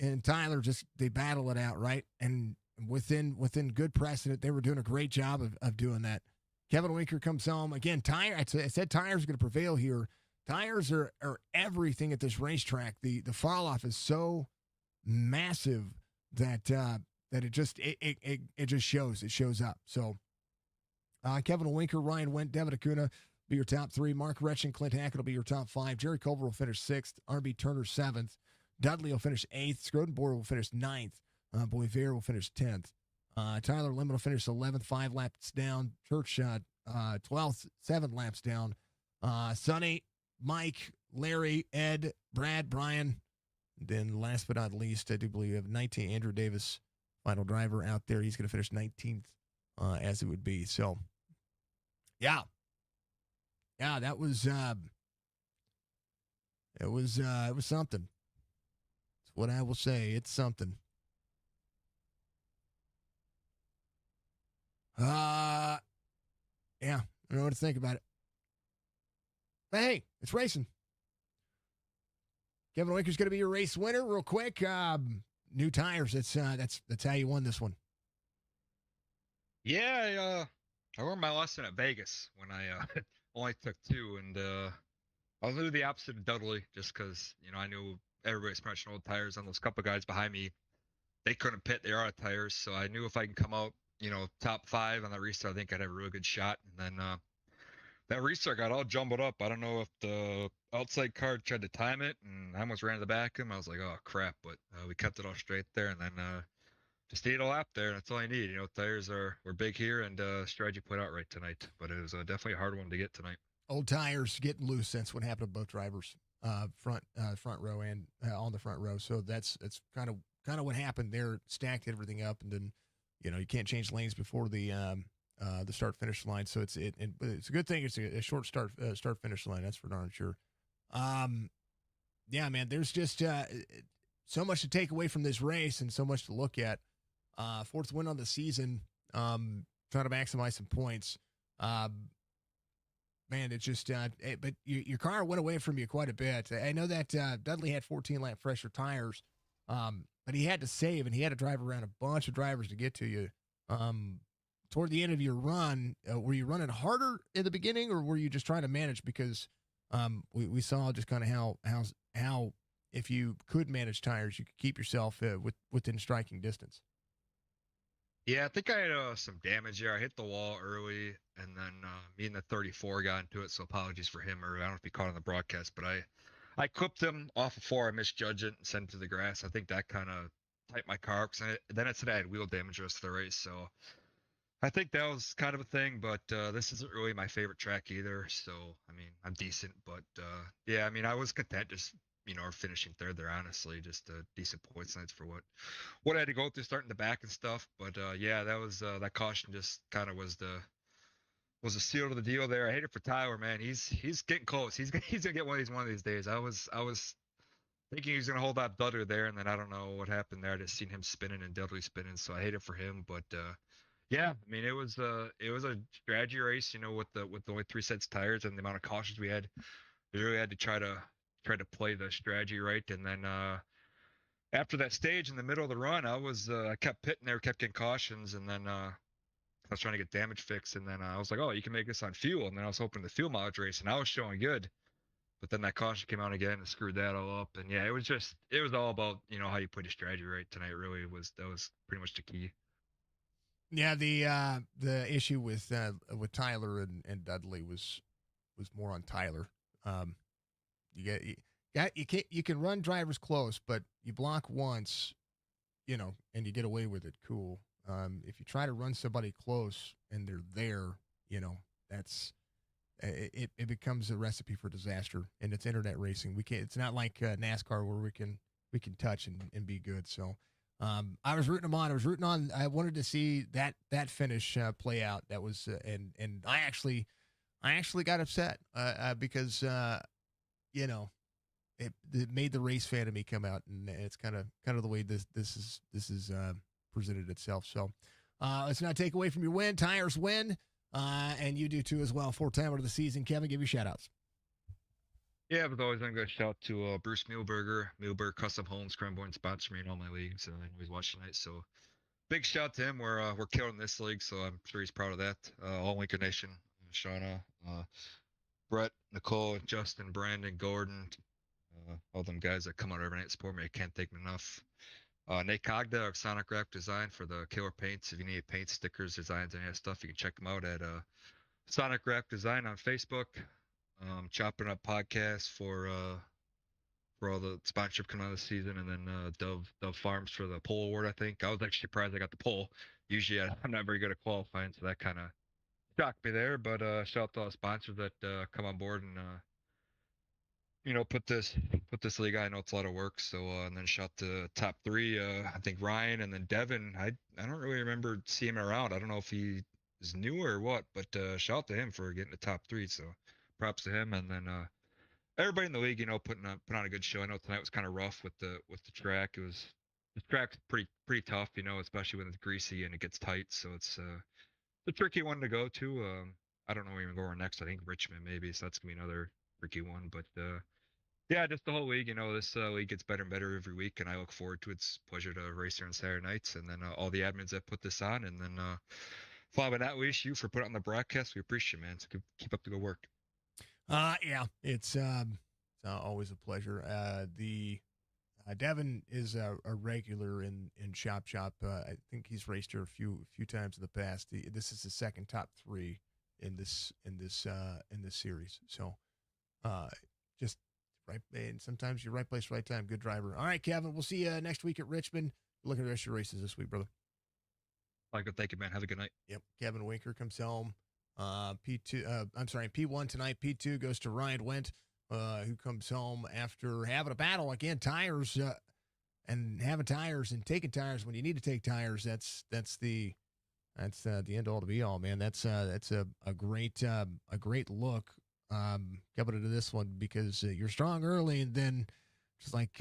Speaker 1: and Tyler they battle it out, right? And within good precedent, they were doing a great job of doing that. Kevin Winker comes home again. I said tires are going to prevail here. Tires are everything at this racetrack. The fall off is so massive that it just shows. It shows up. So. Kevin Winker, Ryan Wendt, Devin Acuna be your top 3. Mark Retchen, Clint Hackett will be your top 5. Jerry Culver will finish 6th. R.B. Turner 7th. Dudley will finish 8th. Scrodenborg will finish 9th. Boisvert will finish 10th. Tyler Lemon will finish 11th, 5 laps down. Church 12th, 7 laps down. Sonny, Mike, Larry, Ed, Brad, Brian. Then last but not least, I do believe you have 19, Andrew Davis, final driver out there. He's going to finish 19th. As it would be. So, yeah, that was it was something. That's what I will say. It's something. Yeah, I don't know what to think about it. But hey, it's racing. Kevin Winker's going to be your race winner, real quick. New tires. That's how you won this one.
Speaker 4: Yeah, I learned my lesson at Vegas when I only took 2, and I'll do the opposite of Dudley just because, I knew everybody's punching old tires on those couple guys behind me. They couldn't pit, they are out of tires, so I knew if I can come out, top 5 on that restart, I think I'd have a really good shot. And then that restart got all jumbled up. I don't know if the outside car tried to time it, and I almost ran to the back of him. I was like, oh, crap, but we kept it all straight there, and then just need a lap there, and that's all I need. Tires were big here, and strategy played out right tonight. But it was definitely a hard one to get tonight.
Speaker 1: Old tires getting loose. That's what happened to both drivers, front row and on the front row. So it's kind of what happened there. Stacked everything up, and then you can't change lanes before the start finish line. So it's a good thing. It's a short start finish line. That's for darn sure. Yeah, man. There's just so much to take away from this race, and so much to look at. 4th win on the season, trying to maximize some points. Man, it's just, but your car went away from you quite a bit. I know that Dudley had 14 lap fresher tires, but he had to save, and he had to drive around a bunch of drivers to get to you. Toward the end of your run, were you running harder in the beginning, or were you just trying to manage? Because we saw just kind of how if you could manage tires, you could keep yourself within striking distance.
Speaker 4: Yeah, I think I had some damage there. I hit the wall early, and then me and the 34 got into it, so apologies for him early. I don't know if he caught on the broadcast, but I clipped him off of 4. I misjudged it and sent it to the grass. I think that kind of tightened my car up. Then it said I had wheel damage the rest of the race, so I think that was kind of a thing, but this isn't really my favorite track either, so, I'm decent, but, yeah, I was content just finishing 3rd there, honestly, just a decent points nights for what I had to go through starting the back and stuff. But yeah, that was that caution just kind of was the seal to the deal there. I hate it for Tyler, man. He's getting close. He's gonna get one of these days. I was thinking he was gonna hold that Dudley there, and then I don't know what happened there. I just seen him spinning and Dudley spinning, so I hate it for him. But yeah, it was a strategy race, with the only 3 sets of tires and the amount of cautions we had. We really had to try to play the strategy right, and then after that stage in the middle of the run, I kept pitting there, kept getting cautions, and then I was trying to get damage fixed, and then I was like, oh, you can make this on fuel, and then I was hoping the fuel mileage race, and I was showing good, but then that caution came out again and screwed that all up, and yeah, it was all about how you put your strategy right tonight. Really that was pretty much the key.
Speaker 1: Yeah, the issue with Tyler and Dudley was more on Tyler. You can run drivers close, but you block once, and you get away with it. Cool. If you try to run somebody close and they're there, that's it becomes a recipe for disaster. And it's internet racing. It's not like NASCAR where we can touch and be good. So I was rooting them on. I was rooting on. I wanted to see that finish play out. That was and I actually got upset because you know it made the race fan of me come out, and it's kind of the way this is presented itself. So let's not take away from your win. Tires win, and you do too as well. 4-timer of the season. Kevin, give you shout outs.
Speaker 4: Yeah, but always I'm gonna shout to Bruce Muehlberg Custom Homes, Cranbourne sponsor me in all my leagues. I know he's watching tonight, so big shout to him. We're killing this league, so I'm sure he's proud of that. All Lincoln Nation, Shauna, Brett, Nicole, Justin, Brandon, Gordon, all them guys that come out every night and support me. I can't thank them enough. Nate Cogda of Sonic Graphic Design for the killer paints. If you need paint, stickers, designs, any of that stuff, you can check them out at Sonic Graphic Design on Facebook. Chopp'N Up podcast for all the sponsorship coming out of the season, and then Dove Farms for the pole award. I think I was actually surprised I got the pole. Usually I'm not very good at qualifying, so that kind of shocked me there. But shout out to all the sponsors that come on board and put this league on. I know it's a lot of work. So and then shout to top three. I think Ryan and then Devin. I don't really remember seeing him around. I don't know if he is new or what, but shout out to him for getting the top three. So props to him. And then everybody in the league, putting on a good show. I know tonight was kind of rough with the track. The track's pretty tough, especially when it's greasy and it gets tight. So it's a tricky one to go to. I don't know where we're going next. I think Richmond maybe. So that's gonna be another tricky one. But yeah, just the whole league. This league gets better and better every week, and I look forward to it. It's a pleasure to race here on Saturday nights, and then all the admins that put this on, and then Fly but not least you for putting on the broadcast. We appreciate it, man. So keep up the good work.
Speaker 1: Yeah, it's always a pleasure. Devin is a regular in Shop. I think he's raced here a few times in the past. This is the second top three in this series. So, just right. And sometimes you're right place, right time. Good driver. All right, Kevin. We'll see you next week at Richmond. Look at the rest of your races this week, brother.
Speaker 4: All right, good. Thank you, man. Have a good night.
Speaker 1: Yep. Kevin Winker comes home. P1 tonight. P2 goes to Ryan Wendt, who comes home after having a battle again. Tires and having tires and taking tires when you need to take tires. That's the end all to be all, man. That's a great look coming into this one because you're strong early and then just like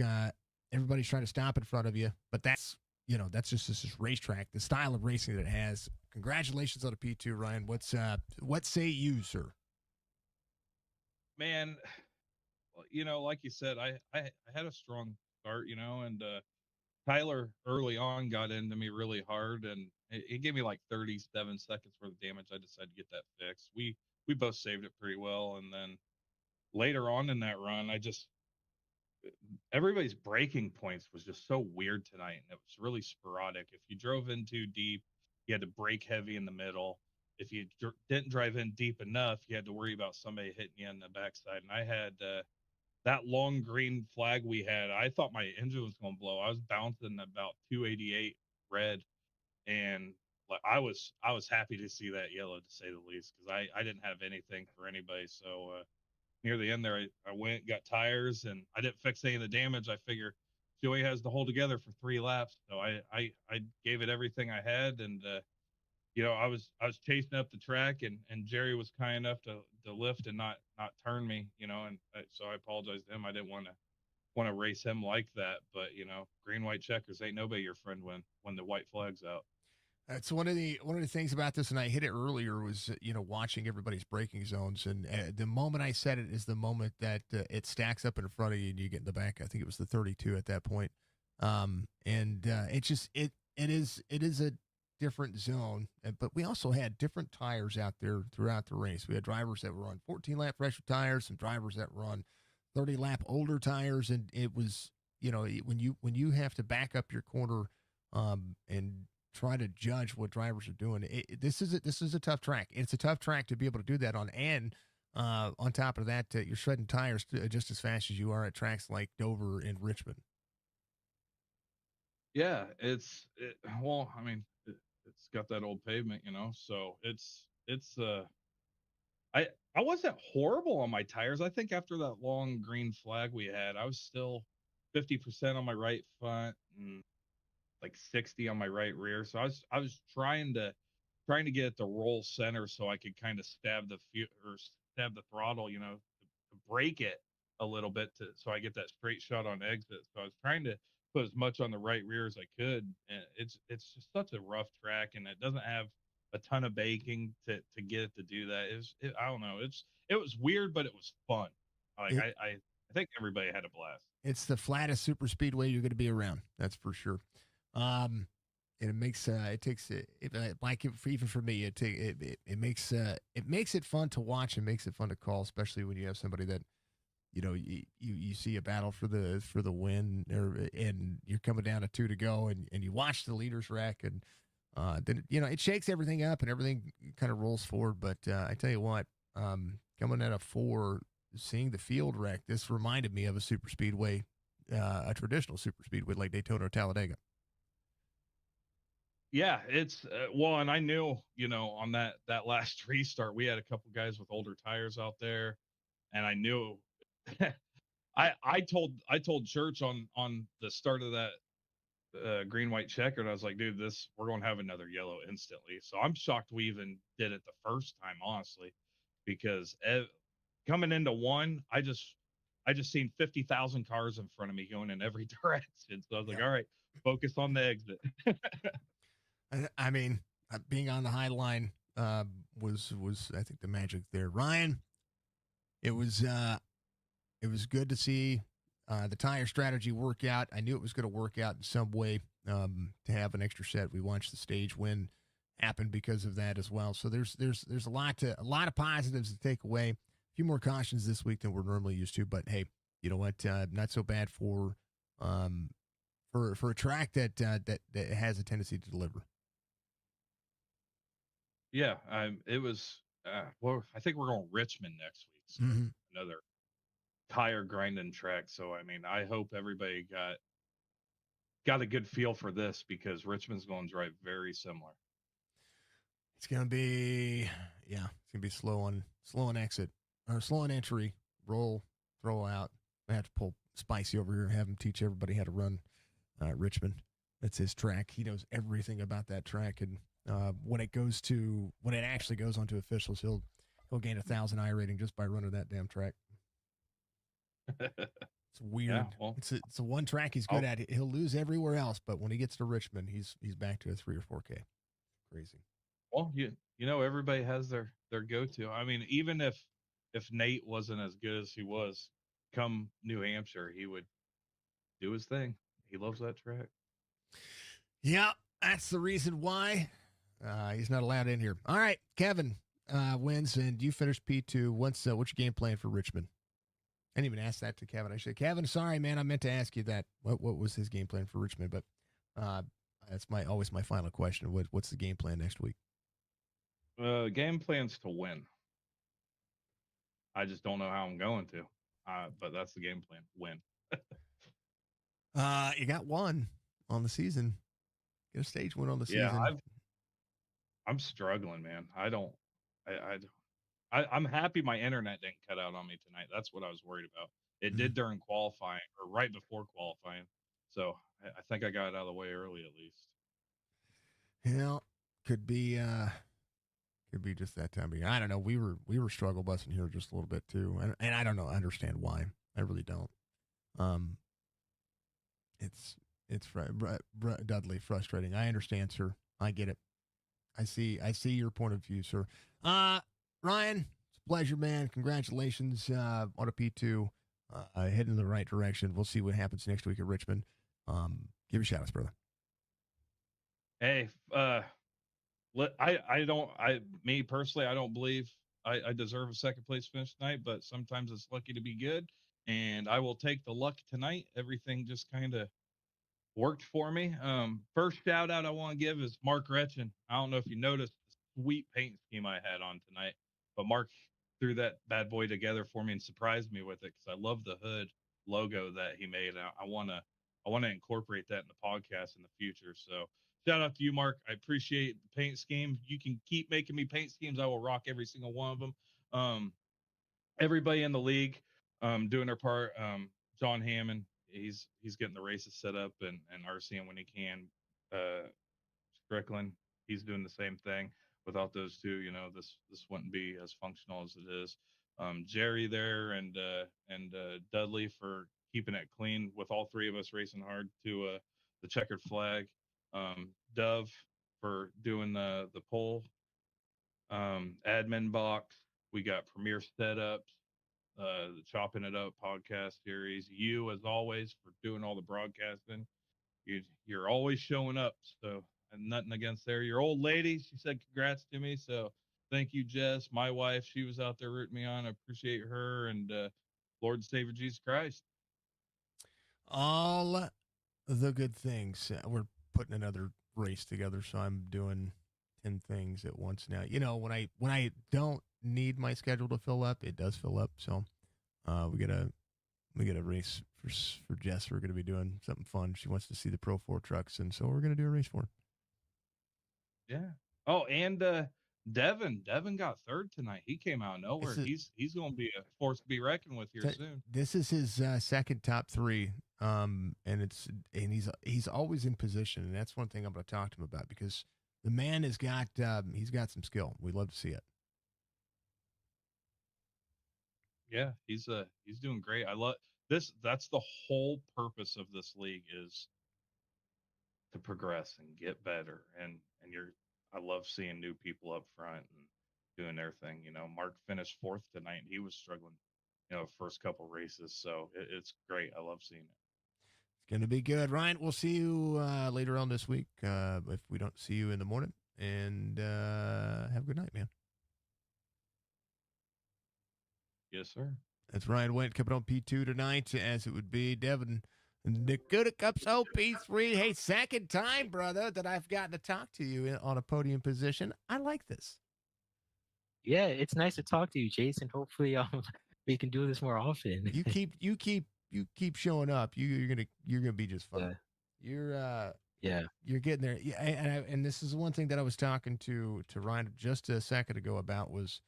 Speaker 1: everybody's trying to stop in front of you. But that's just this racetrack, the style of racing that it has. Congratulations on the P2, Ryan. What say you, sir?
Speaker 5: Man, like you said, I had a strong start, and Tyler early on got into me really hard, and it gave me like 37 seconds worth of damage. I decided to get that fixed. We both saved it pretty well, and then later on in that run, everybody's braking points was just so weird tonight, and it was really sporadic. If you drove in too deep, you had to brake heavy in the middle. If you didn't drive in deep enough, you had to worry about somebody hitting you in the backside. And I had that long green flag we had. I thought my engine was going to blow. I was bouncing about 288 red, and I was happy to see that yellow, to say the least, because I didn't have anything for anybody. So near the end there, I went, got tires, and I didn't fix any of the damage. I figure Joey has to hold together for 3 laps. So I gave it everything I had, and I was chasing up the track, and Jerry was kind enough to lift and not turn me, and so I apologize to him. I didn't want to race him like that, but green white checkers, ain't nobody your friend when the white flag's out.
Speaker 1: That's one of the things about this, and I hit it earlier, was watching everybody's braking zones, and the moment I said it is the moment that it stacks up in front of you and you get in the back. I think it was the 32 at that point, and it is a different zone, but we also had different tires out there throughout the race. We had drivers that were on 14-lap fresher tires, some drivers that were on 30-lap older tires, and it was when you have to back up your corner and try to judge what drivers are doing. This is a tough track. It's a tough track to be able to do that on, and on top of that, you're shredding tires just as fast as you are at tracks like Dover and Richmond.
Speaker 5: Yeah, it's got that old pavement, so I wasn't horrible on my tires. I think after that long green flag we had, I was still 50% on my right front and like 60 on my right rear. So I was trying to get it to roll center so I could kind of stab the throttle, to break it a little bit so I get that straight shot on exit. So I was trying to put as much on the right rear as I could, and it's just such a rough track, and it doesn't have a ton of baking to get it to do that. I don't know. It was weird, but it was fun. Like
Speaker 1: It,
Speaker 5: I think everybody had a blast.
Speaker 1: it's the flattest super speedway you're going to be around. That's for sure. And it makes it takes even for me it makes it fun to watch and makes it fun to call, especially when you have somebody that you see a battle for the win, and you're coming down to 2 to go, and you watch the leaders wreck, and then it shakes everything up and everything kind of rolls forward. But I tell you what, coming out of 4, seeing the field wreck, this reminded me of a super speedway, a traditional super speedway like Daytona or Talladega.
Speaker 5: Yeah, it's well, and I knew, on that last restart, we had a couple guys with older tires out there, and I knew I told Church on the start of that green white checkered, I was like, dude, we're going to have another yellow instantly. So I'm shocked we even did it the first time, honestly, because coming into 1, I just seen 50,000 cars in front of me going in every direction. So I was like,
Speaker 1: Yeah.
Speaker 5: all right, focus on the exit.
Speaker 1: I mean, being on the high line was I think the magic there. Ryan, it was good to see the tire strategy work out. I knew it was going to work out in some way, to have an extra set. We watched the stage win happen because of that as well. So there's a lot of positives to take away. A few more cautions this week than we're normally used to, but hey, you know what? Not so bad for a track that has a tendency to deliver.
Speaker 5: Yeah, it was. Well, I think we're going Richmond next week. So another tire grinding track. So I mean, I hope everybody got a good feel for this, because Richmond's going to drive very similar.
Speaker 1: It's gonna be slow on exit or slow on entry, roll, throw out. I have to pull Spicy over here and have him teach everybody how to run Richmond. That's his track. He knows everything about that track, and when it actually goes onto officials, he'll gain 1,000 iRating just by running that damn track. It's weird.
Speaker 5: Yeah, well,
Speaker 1: it's a one track he's good at. He'll lose everywhere else, but when he gets to Richmond, he's back to a 3 or 4K. Crazy.
Speaker 5: Well, everybody has their go-to. I mean, even if Nate wasn't as good as he was come New Hampshire, he would do his thing. He loves that track.
Speaker 1: Yeah, that's the reason why he's not allowed in here. All right, Kevin wins, and you finished P2. What's your game plan for Richmond? I didn't even ask that to Kevin. I said, Kevin, sorry, man, I meant to ask you that. What was his game plan for Richmond? But that's always my final question. What's the game plan next week?
Speaker 5: Game plan's to win. I just don't know how I'm going to. But that's the game plan. Win.
Speaker 1: You got 1 on the season. Get a stage win on the season.
Speaker 5: I'm struggling, man. I'm happy my internet didn't cut out on me tonight. That's what I was worried about. It did during qualifying, or right before qualifying. So I think I got it out of the way early, at least.
Speaker 1: Yeah, could be just that time of year. I don't know. We were struggle busing here just a little bit too, and I don't know. I understand why. I really don't. It's Dudley frustrating. I understand, sir. I get it. I see your point of view, sir. Ryan, it's a pleasure, man. Congratulations on a P2. Heading in the right direction. We'll see what happens next week at Richmond. Give your shout outs, brother.
Speaker 5: Hey, me personally, I don't believe I deserve a second place finish tonight, but sometimes it's lucky to be good, and I will take the luck tonight. Everything just kind of worked for me. First shout out I want to give is Mark Retchen. I don't know if you noticed the sweet paint scheme I had on tonight, but Mark threw that bad boy together for me and surprised me with it, because I love the hood logo that he made. I want to incorporate that in the podcast in the future. So shout out to you, Mark. I appreciate the paint scheme. You can keep making me paint schemes. I will rock every single one of them. Everybody in the league doing their part. John Hammond, he's getting the races set up and RCing when he can. Strickland, he's doing the same thing. Without those two, this wouldn't be as functional as it is. Jerry there and Dudley for keeping it clean with all three of us racing hard to the checkered flag. Dove for doing the pole. Admin box. We got Premier setups. The Chopping It Up podcast series. You, as always, for doing all the broadcasting. You're always showing up. So, and nothing against there. Your old lady, she said congrats to me. So, thank you, Jess. My wife, she was out there rooting me on. I appreciate her. And Lord and Savior Jesus Christ.
Speaker 1: All the good things. We're putting another race together, so I'm doing 10 things at once now. When I don't need my schedule to fill up, it does fill up. So we got a race for Jess. We're going to be doing something fun. She wants to see the Pro 4 trucks, and so we're going to do a race for her.
Speaker 5: Yeah. Oh, and Devin got third tonight. He came out of nowhere. He's going to be a force to be reckoned with here soon.
Speaker 1: This is his second top three, and he's always in position, and that's one thing I'm going to talk to him about because the man has got he's got some skill. We'd love to see it.
Speaker 5: Yeah, he's doing great. I love this. That's the whole purpose of this league is to progress and get better. And I love seeing new people up front and doing their thing. Mark finished fourth tonight and he was struggling, first couple races. So it's great. I love seeing it.
Speaker 1: It's going to be good. Ryan, we'll see you later on this week if we don't see you in the morning. And have a good night, man.
Speaker 5: Yes, sir.
Speaker 1: That's Ryan Went coming on P2 tonight, as it would be Devin Nakuda Cups OP3. Hey, second time, brother, that I've gotten to talk to you on a podium position. I like this.
Speaker 6: Yeah, it's nice to talk to you, Jason. Hopefully, we can do this more often.
Speaker 1: You keep showing up. You're gonna be just fine.
Speaker 6: Yeah.
Speaker 1: You're getting there. Yeah, and this is one thing that I was talking to Ryan just a second ago about was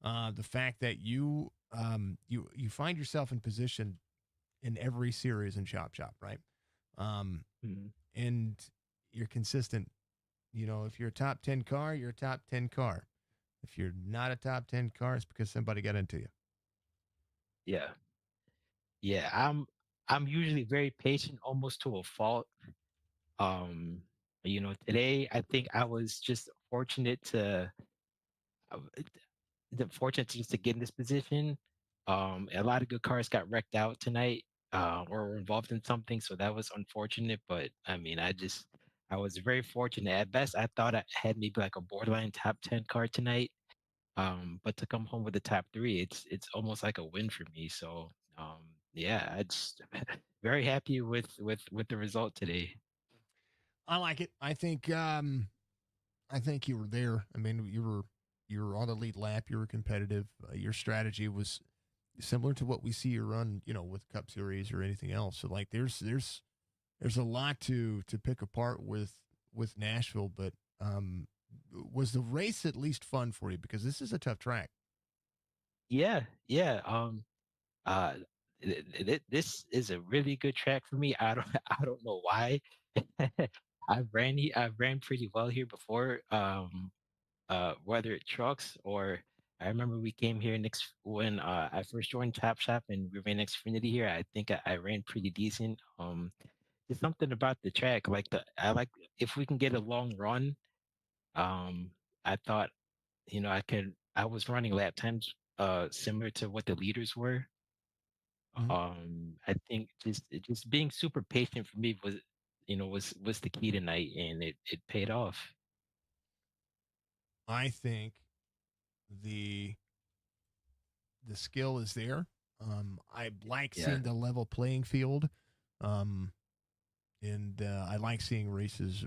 Speaker 1: the fact that you find yourself in position in every series in Chop, right? And you're consistent. If you're a top 10 car, you're a top 10 car. If you're not a top 10 car, it's because somebody got into you.
Speaker 6: Yeah. I'm usually very patient, almost to a fault. Today I think I was just fortunate to just to get in this position. A lot of good cars got wrecked out tonight, or were involved in something, so that was unfortunate. But I mean, I was very fortunate. At best, I thought I had maybe like a borderline top 10 car tonight. But to come home with the top three, it's almost like a win for me. So yeah, I just very happy with the result today.
Speaker 1: I like it. I think you were there. I mean, you were on the lead lap. You were competitive. Your strategy was similar to what we see you run, with Cup Series or anything else. So like, there's a lot to pick apart with Nashville. But was the race at least fun for you? Because this is a tough track.
Speaker 6: Yeah. Uh, this is a really good track for me. I don't I don't know why. I've ran pretty well here before. Whether it trucks or I remember we came here next when I first joined Top Shop and we ran Xfinity here. I think I ran pretty decent. There's something about the track I like if we can get a long run. I thought I was running lap times similar to what the leaders were. I think just being super patient for me was the key tonight, and it paid off.
Speaker 1: I think the skill is there. I like seeing the level playing field, and I like seeing races.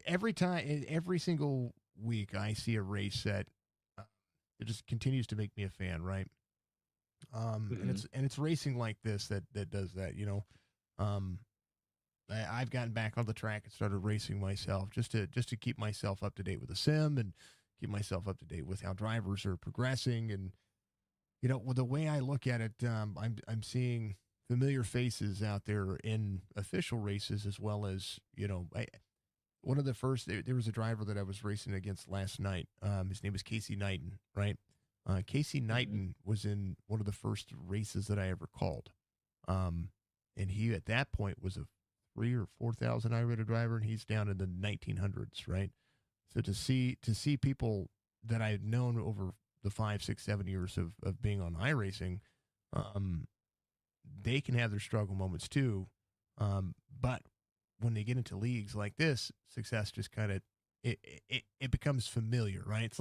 Speaker 1: Every single week, I see a race that it just continues to make me a fan, right? And it's racing like this that does that. I've gotten back on the track and started racing myself just to keep myself up to date with the sim and keep myself up to date with how drivers are progressing. And with the way I look at it, I'm seeing familiar faces out there in official races as well as one of the first. There was a driver that I was racing against last night. His name was Casey Knighton, right? Casey
Speaker 6: Hmm.
Speaker 1: Knighton was in one of the first races that I ever called, um, and he at that point was a 3 or 4 thousand iRated driver, and he's down in the 1900s, right? So to see people that I've known over the 5, 6, 7 years of being on iRacing, um, they can have their struggle moments too. But when they get into leagues like this, success just kind of it becomes familiar, right? It's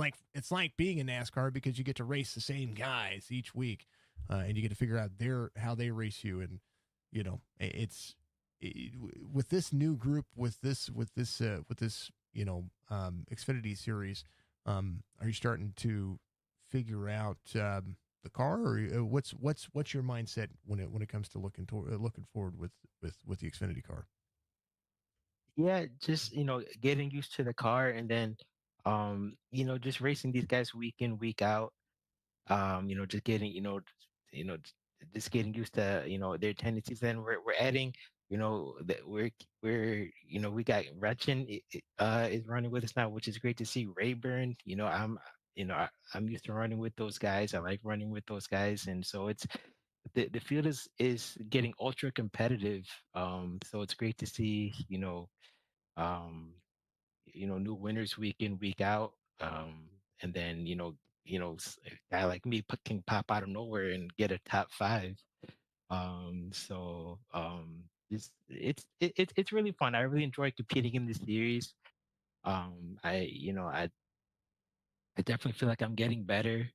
Speaker 1: like being in NASCAR because you get to race the same guys each week, and you get to figure out how they race you, and with this new group with this Xfinity series. Are you starting to figure out the car, or what's your mindset when it comes to looking forward with the Xfinity car?
Speaker 6: Yeah, just getting used to the car, and then just racing these guys week in, week out. Just getting just getting used to their tendencies. Then we're adding, that we got Retchen is running with us now, which is great to see. Rayburn, I'm used to running with those guys. I like running with those guys, and so it's the field is getting ultra competitive. So it's great to see um new winners week in, week out. And then a guy like me can pop out of nowhere and get a top five. It's really fun. I really enjoy competing in this series. I definitely feel like I'm getting better.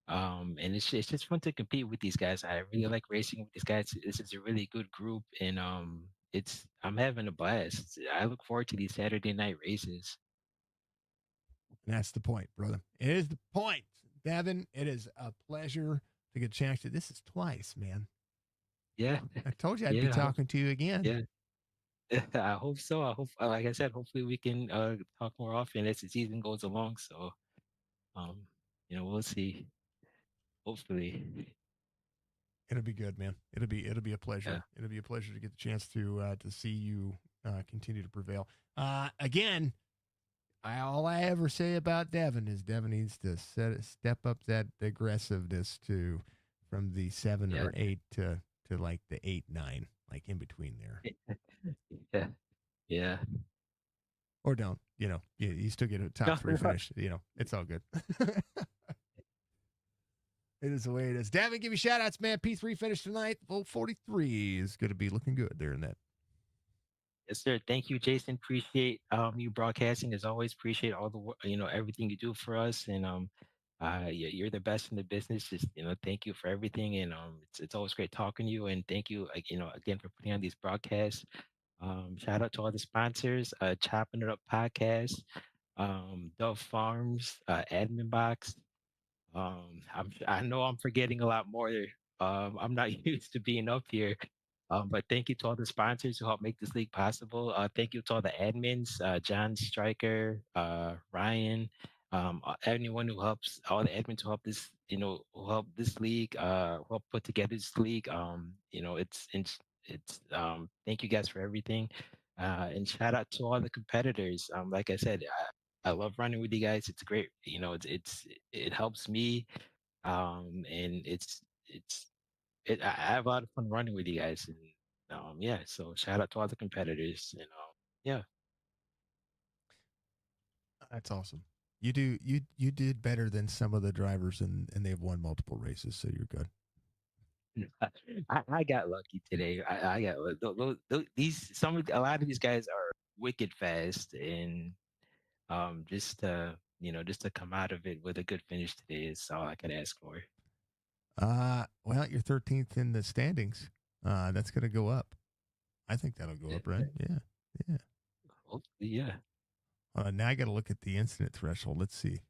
Speaker 6: And it's just fun to compete with these guys. I really like racing with these guys. This is a really good group, and I'm having a blast. I look forward to these Saturday night races.
Speaker 1: And that's the point, brother. It is the point. Devin, it is a pleasure to get a chance to. This is twice, man.
Speaker 6: Yeah,
Speaker 1: I told you I'd be
Speaker 6: yeah,
Speaker 1: talking to you again.
Speaker 6: yeah. I hope so. I hope, like I said, hopefully we can talk more often as the season goes along. So, um, we'll see. Hopefully,
Speaker 1: It'll be good, man. It'll be a
Speaker 6: yeah.
Speaker 1: pleasure. It'll be a pleasure to get the chance to see you continue to prevail. Again, all I ever say about Devin is Devin needs to step up that aggressiveness to from the seven
Speaker 6: Yeah,
Speaker 1: or eight to like the 8, 9, like in between there.
Speaker 6: yeah, yeah.
Speaker 1: Or don't, you still get a top
Speaker 6: No,
Speaker 1: three finish. It's all good. It is the way it is. Devin, give me shout outs, man. P3 finished tonight. Vote 43 is going to be looking good there in that.
Speaker 6: yes, sir. Thank you, Jason. Appreciate you broadcasting as always. Appreciate all the everything you do for us, and you're the best in the business. Just thank you for everything, and it's always great talking to you. And thank you, again for putting on these broadcasts. Shout out to all the sponsors, Chopping It Up Podcast, Dove Farms, Admin Box. I know I'm forgetting a lot more. I'm not used to being up here. But thank you to all the sponsors who help make this league possible. Thank you to all the admins, John Stryker, Ryan, anyone who helps, all the admins who help this, who help this league, who help put together this league. Thank you guys for everything. And shout out to all the competitors. Like I said, I love running with you guys. It's great. It helps me. And I have a lot of fun running with you guys. And yeah, so shout out to all the competitors. And yeah.
Speaker 1: That's awesome. You did better than some of the drivers, and they've won multiple races, so you're good.
Speaker 6: I got lucky today. I got these a lot of these guys are wicked fast, and just to come out of it with a good finish today is all I could ask for.
Speaker 1: Well, you're 13th in the standings. That's going to go up. I think that'll go up, right? Yeah, yeah.
Speaker 6: Hopefully, yeah.
Speaker 1: Now I got to look at the incident threshold. Let's see.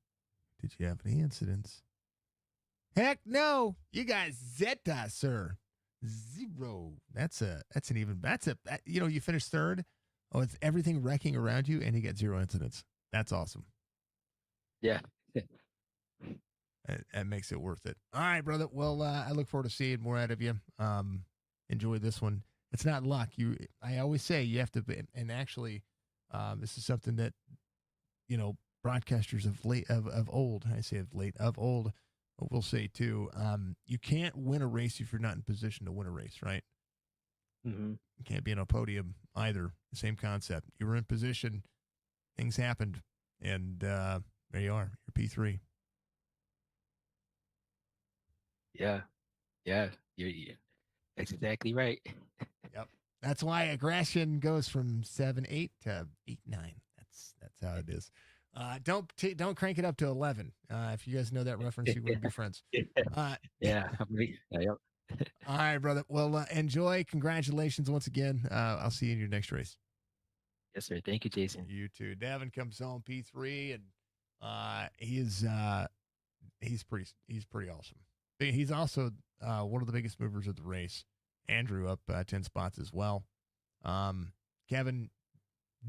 Speaker 1: Did you have any incidents? Heck no. You got Zeta, sir. 0. That's you finished third. Oh, it's everything wrecking around you, and you get 0 incidents. That's awesome.
Speaker 6: Yeah.
Speaker 1: That makes it worth it. All right, brother. Well, I look forward to seeing more out of you. enjoy this one. It's not luck. I always say you have to, and actually, this is something that, broadcasters of old, I say of old, will say too. You can't win a race if you're not in position to win a race, right?
Speaker 6: Mm-hmm.
Speaker 1: You can't be on a podium either. The same concept. You were in position, things happened, and there you are. You're P3.
Speaker 6: Yeah. Yeah. You're that's exactly right.
Speaker 1: Yep. That's why aggression goes from 7-8 to 8-9. That's how it is. Don't crank it up to 11. If you guys know that reference, you wouldn't be friends.
Speaker 6: Yeah. Yep.
Speaker 1: All right, brother. Well, enjoy. Congratulations once again. I'll see you in your next race.
Speaker 6: Yes, sir. Thank you, Jason.
Speaker 1: You too. Devin comes home P3, and he's pretty awesome. He's also one of the biggest movers of the race. Andrew up 10 spots as well. Kevin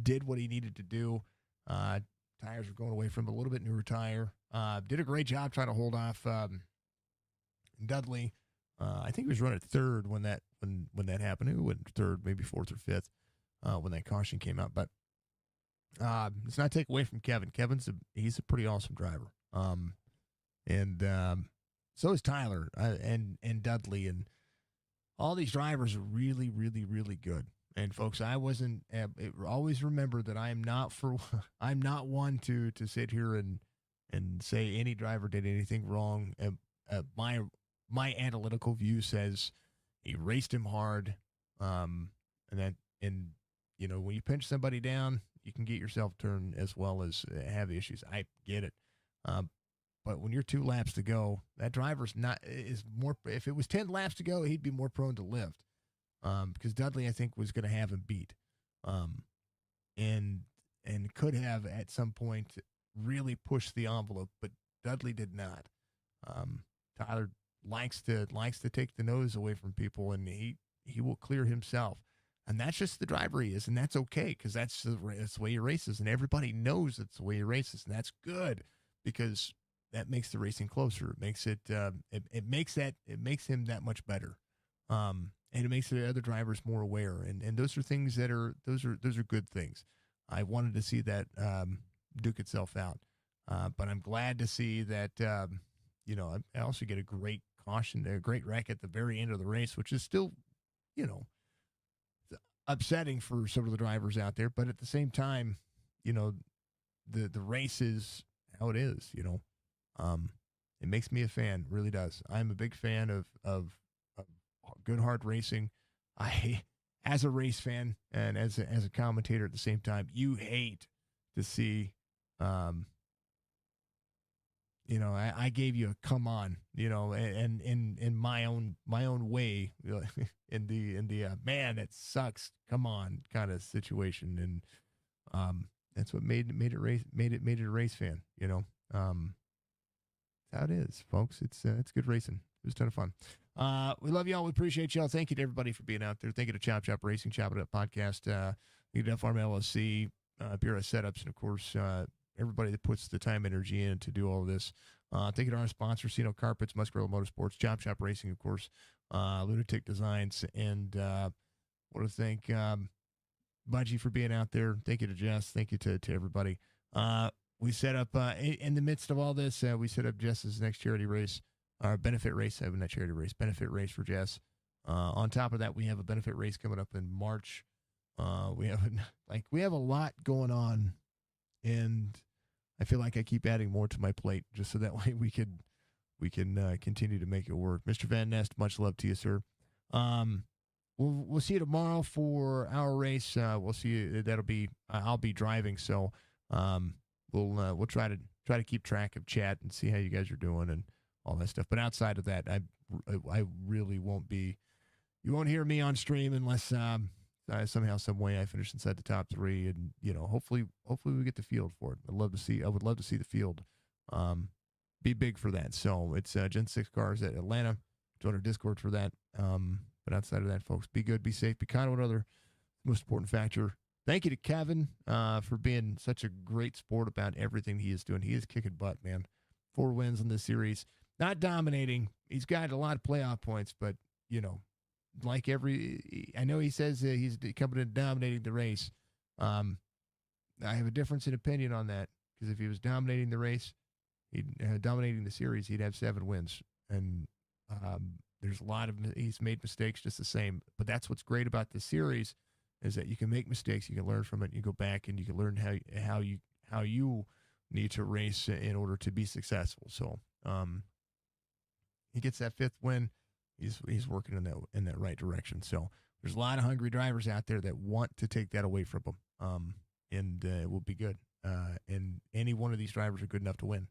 Speaker 1: did what he needed to do. Tires were going away from him, a little bit newer tire. Did a great job trying to hold off Dudley. I think he was running third when that happened. He went third, maybe fourth or fifth when that caution came out. But let's not take away from Kevin. He's a pretty awesome driver. And so is Tyler and Dudley, and all these drivers are really, really, really good. And folks, always remember that I'm not one to sit here and say any driver did anything wrong. My analytical view says he raced him hard, and when you pinch somebody down, you can get yourself turned as well as have issues. I get it. But when you're 2 laps to go, that driver's is more. If it was 10 laps to go, he'd be more prone to lift. Because Dudley, I think, was going to have him beat, and could have at some point really pushed the envelope, but Dudley did not. Tyler likes to take the nose away from people, and he will clear himself, and that's just the driver he is, and that's okay because that's the way he races, and everybody knows that's the way he races, and that's good because that makes the racing closer. It makes it makes him that much better. And it makes the other drivers more aware. And those are things those are good things. I wanted to see that duke itself out. But I'm glad to see that, I also get a great caution, a great wreck at the very end of the race, which is still, upsetting for some of the drivers out there. But at the same time, the race is how it is, it makes me a fan, really does. I'm a big fan of good hard racing. As a race fan and as a commentator at the same time, you hate to see, I gave you a come on, and in my own way, in the man, that sucks, come on kind of situation, and that's what made it a race fan, that's how it is, folks. It's good racing. It was a ton of fun. We love y'all. We appreciate y'all. Thank you to everybody for being out there. Thank you to Chop Racing, Chop It Up Podcast, Farm LLC, Bureau Setups, and of course, everybody that puts the time, energy in to do all of this. Thank you to our sponsor, Sino Carpets, Muscarella Motorsports, Chop Racing, of course, Lunatic Designs, and want to thank Budgie for being out there. Thank you to Jess. Thank you to everybody. We set up, in the midst of all this, we set up Jess's next charity race. Our benefit race, not charity race, benefit race for Jess. On top of that, we have a benefit race coming up in March. We have a lot going on, and I feel like I keep adding more to my plate just so that way we can continue to make it work. Mr. Van Nest, much love to you, sir. We'll see you tomorrow for our race. We'll see you. I'll be driving, so we'll try to keep track of chat and see how you guys are doing and all that stuff. But outside of that, I really won't be. You won't hear me on stream unless somehow, some way, I finish inside the top 3, and hopefully we get the field for it. I would love to see the field be big for that. So it's Gen 6 cars at Atlanta. Join our Discord for that. But outside of that, folks, be good, be safe, be kind of one other most important factor. Thank you to Kevin for being such a great sport about everything he is doing. He is kicking butt, man. 4 wins in this series. Not dominating. He's got a lot of playoff points, but, like I know he says he's coming in dominating the race. I have a difference in opinion on that, because if he was dominating the race, dominating the series, he'd have 7 wins. And there's a lot of he's made mistakes just the same. But that's what's great about this series, is that you can make mistakes, you can learn from it, and you go back and you can learn how you need to race in order to be successful. So he gets that 5th win. He's working in that right direction. So there's a lot of hungry drivers out there that want to take that away from him, and it will be good. And any one of these drivers are good enough to win.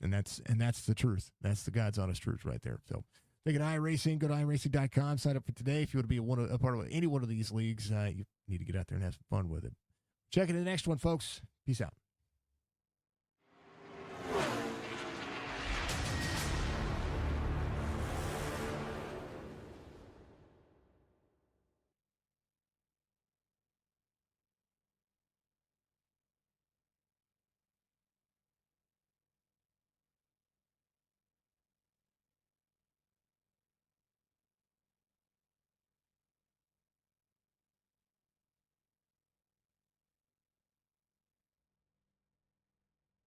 Speaker 1: And that's the truth. That's the God's honest truth right there. So think of iRacing. Go to iRacing.com. Sign up for today. If you want to be a part of any one of these leagues, you need to get out there and have some fun with it. Check it in the next one, folks. Peace out.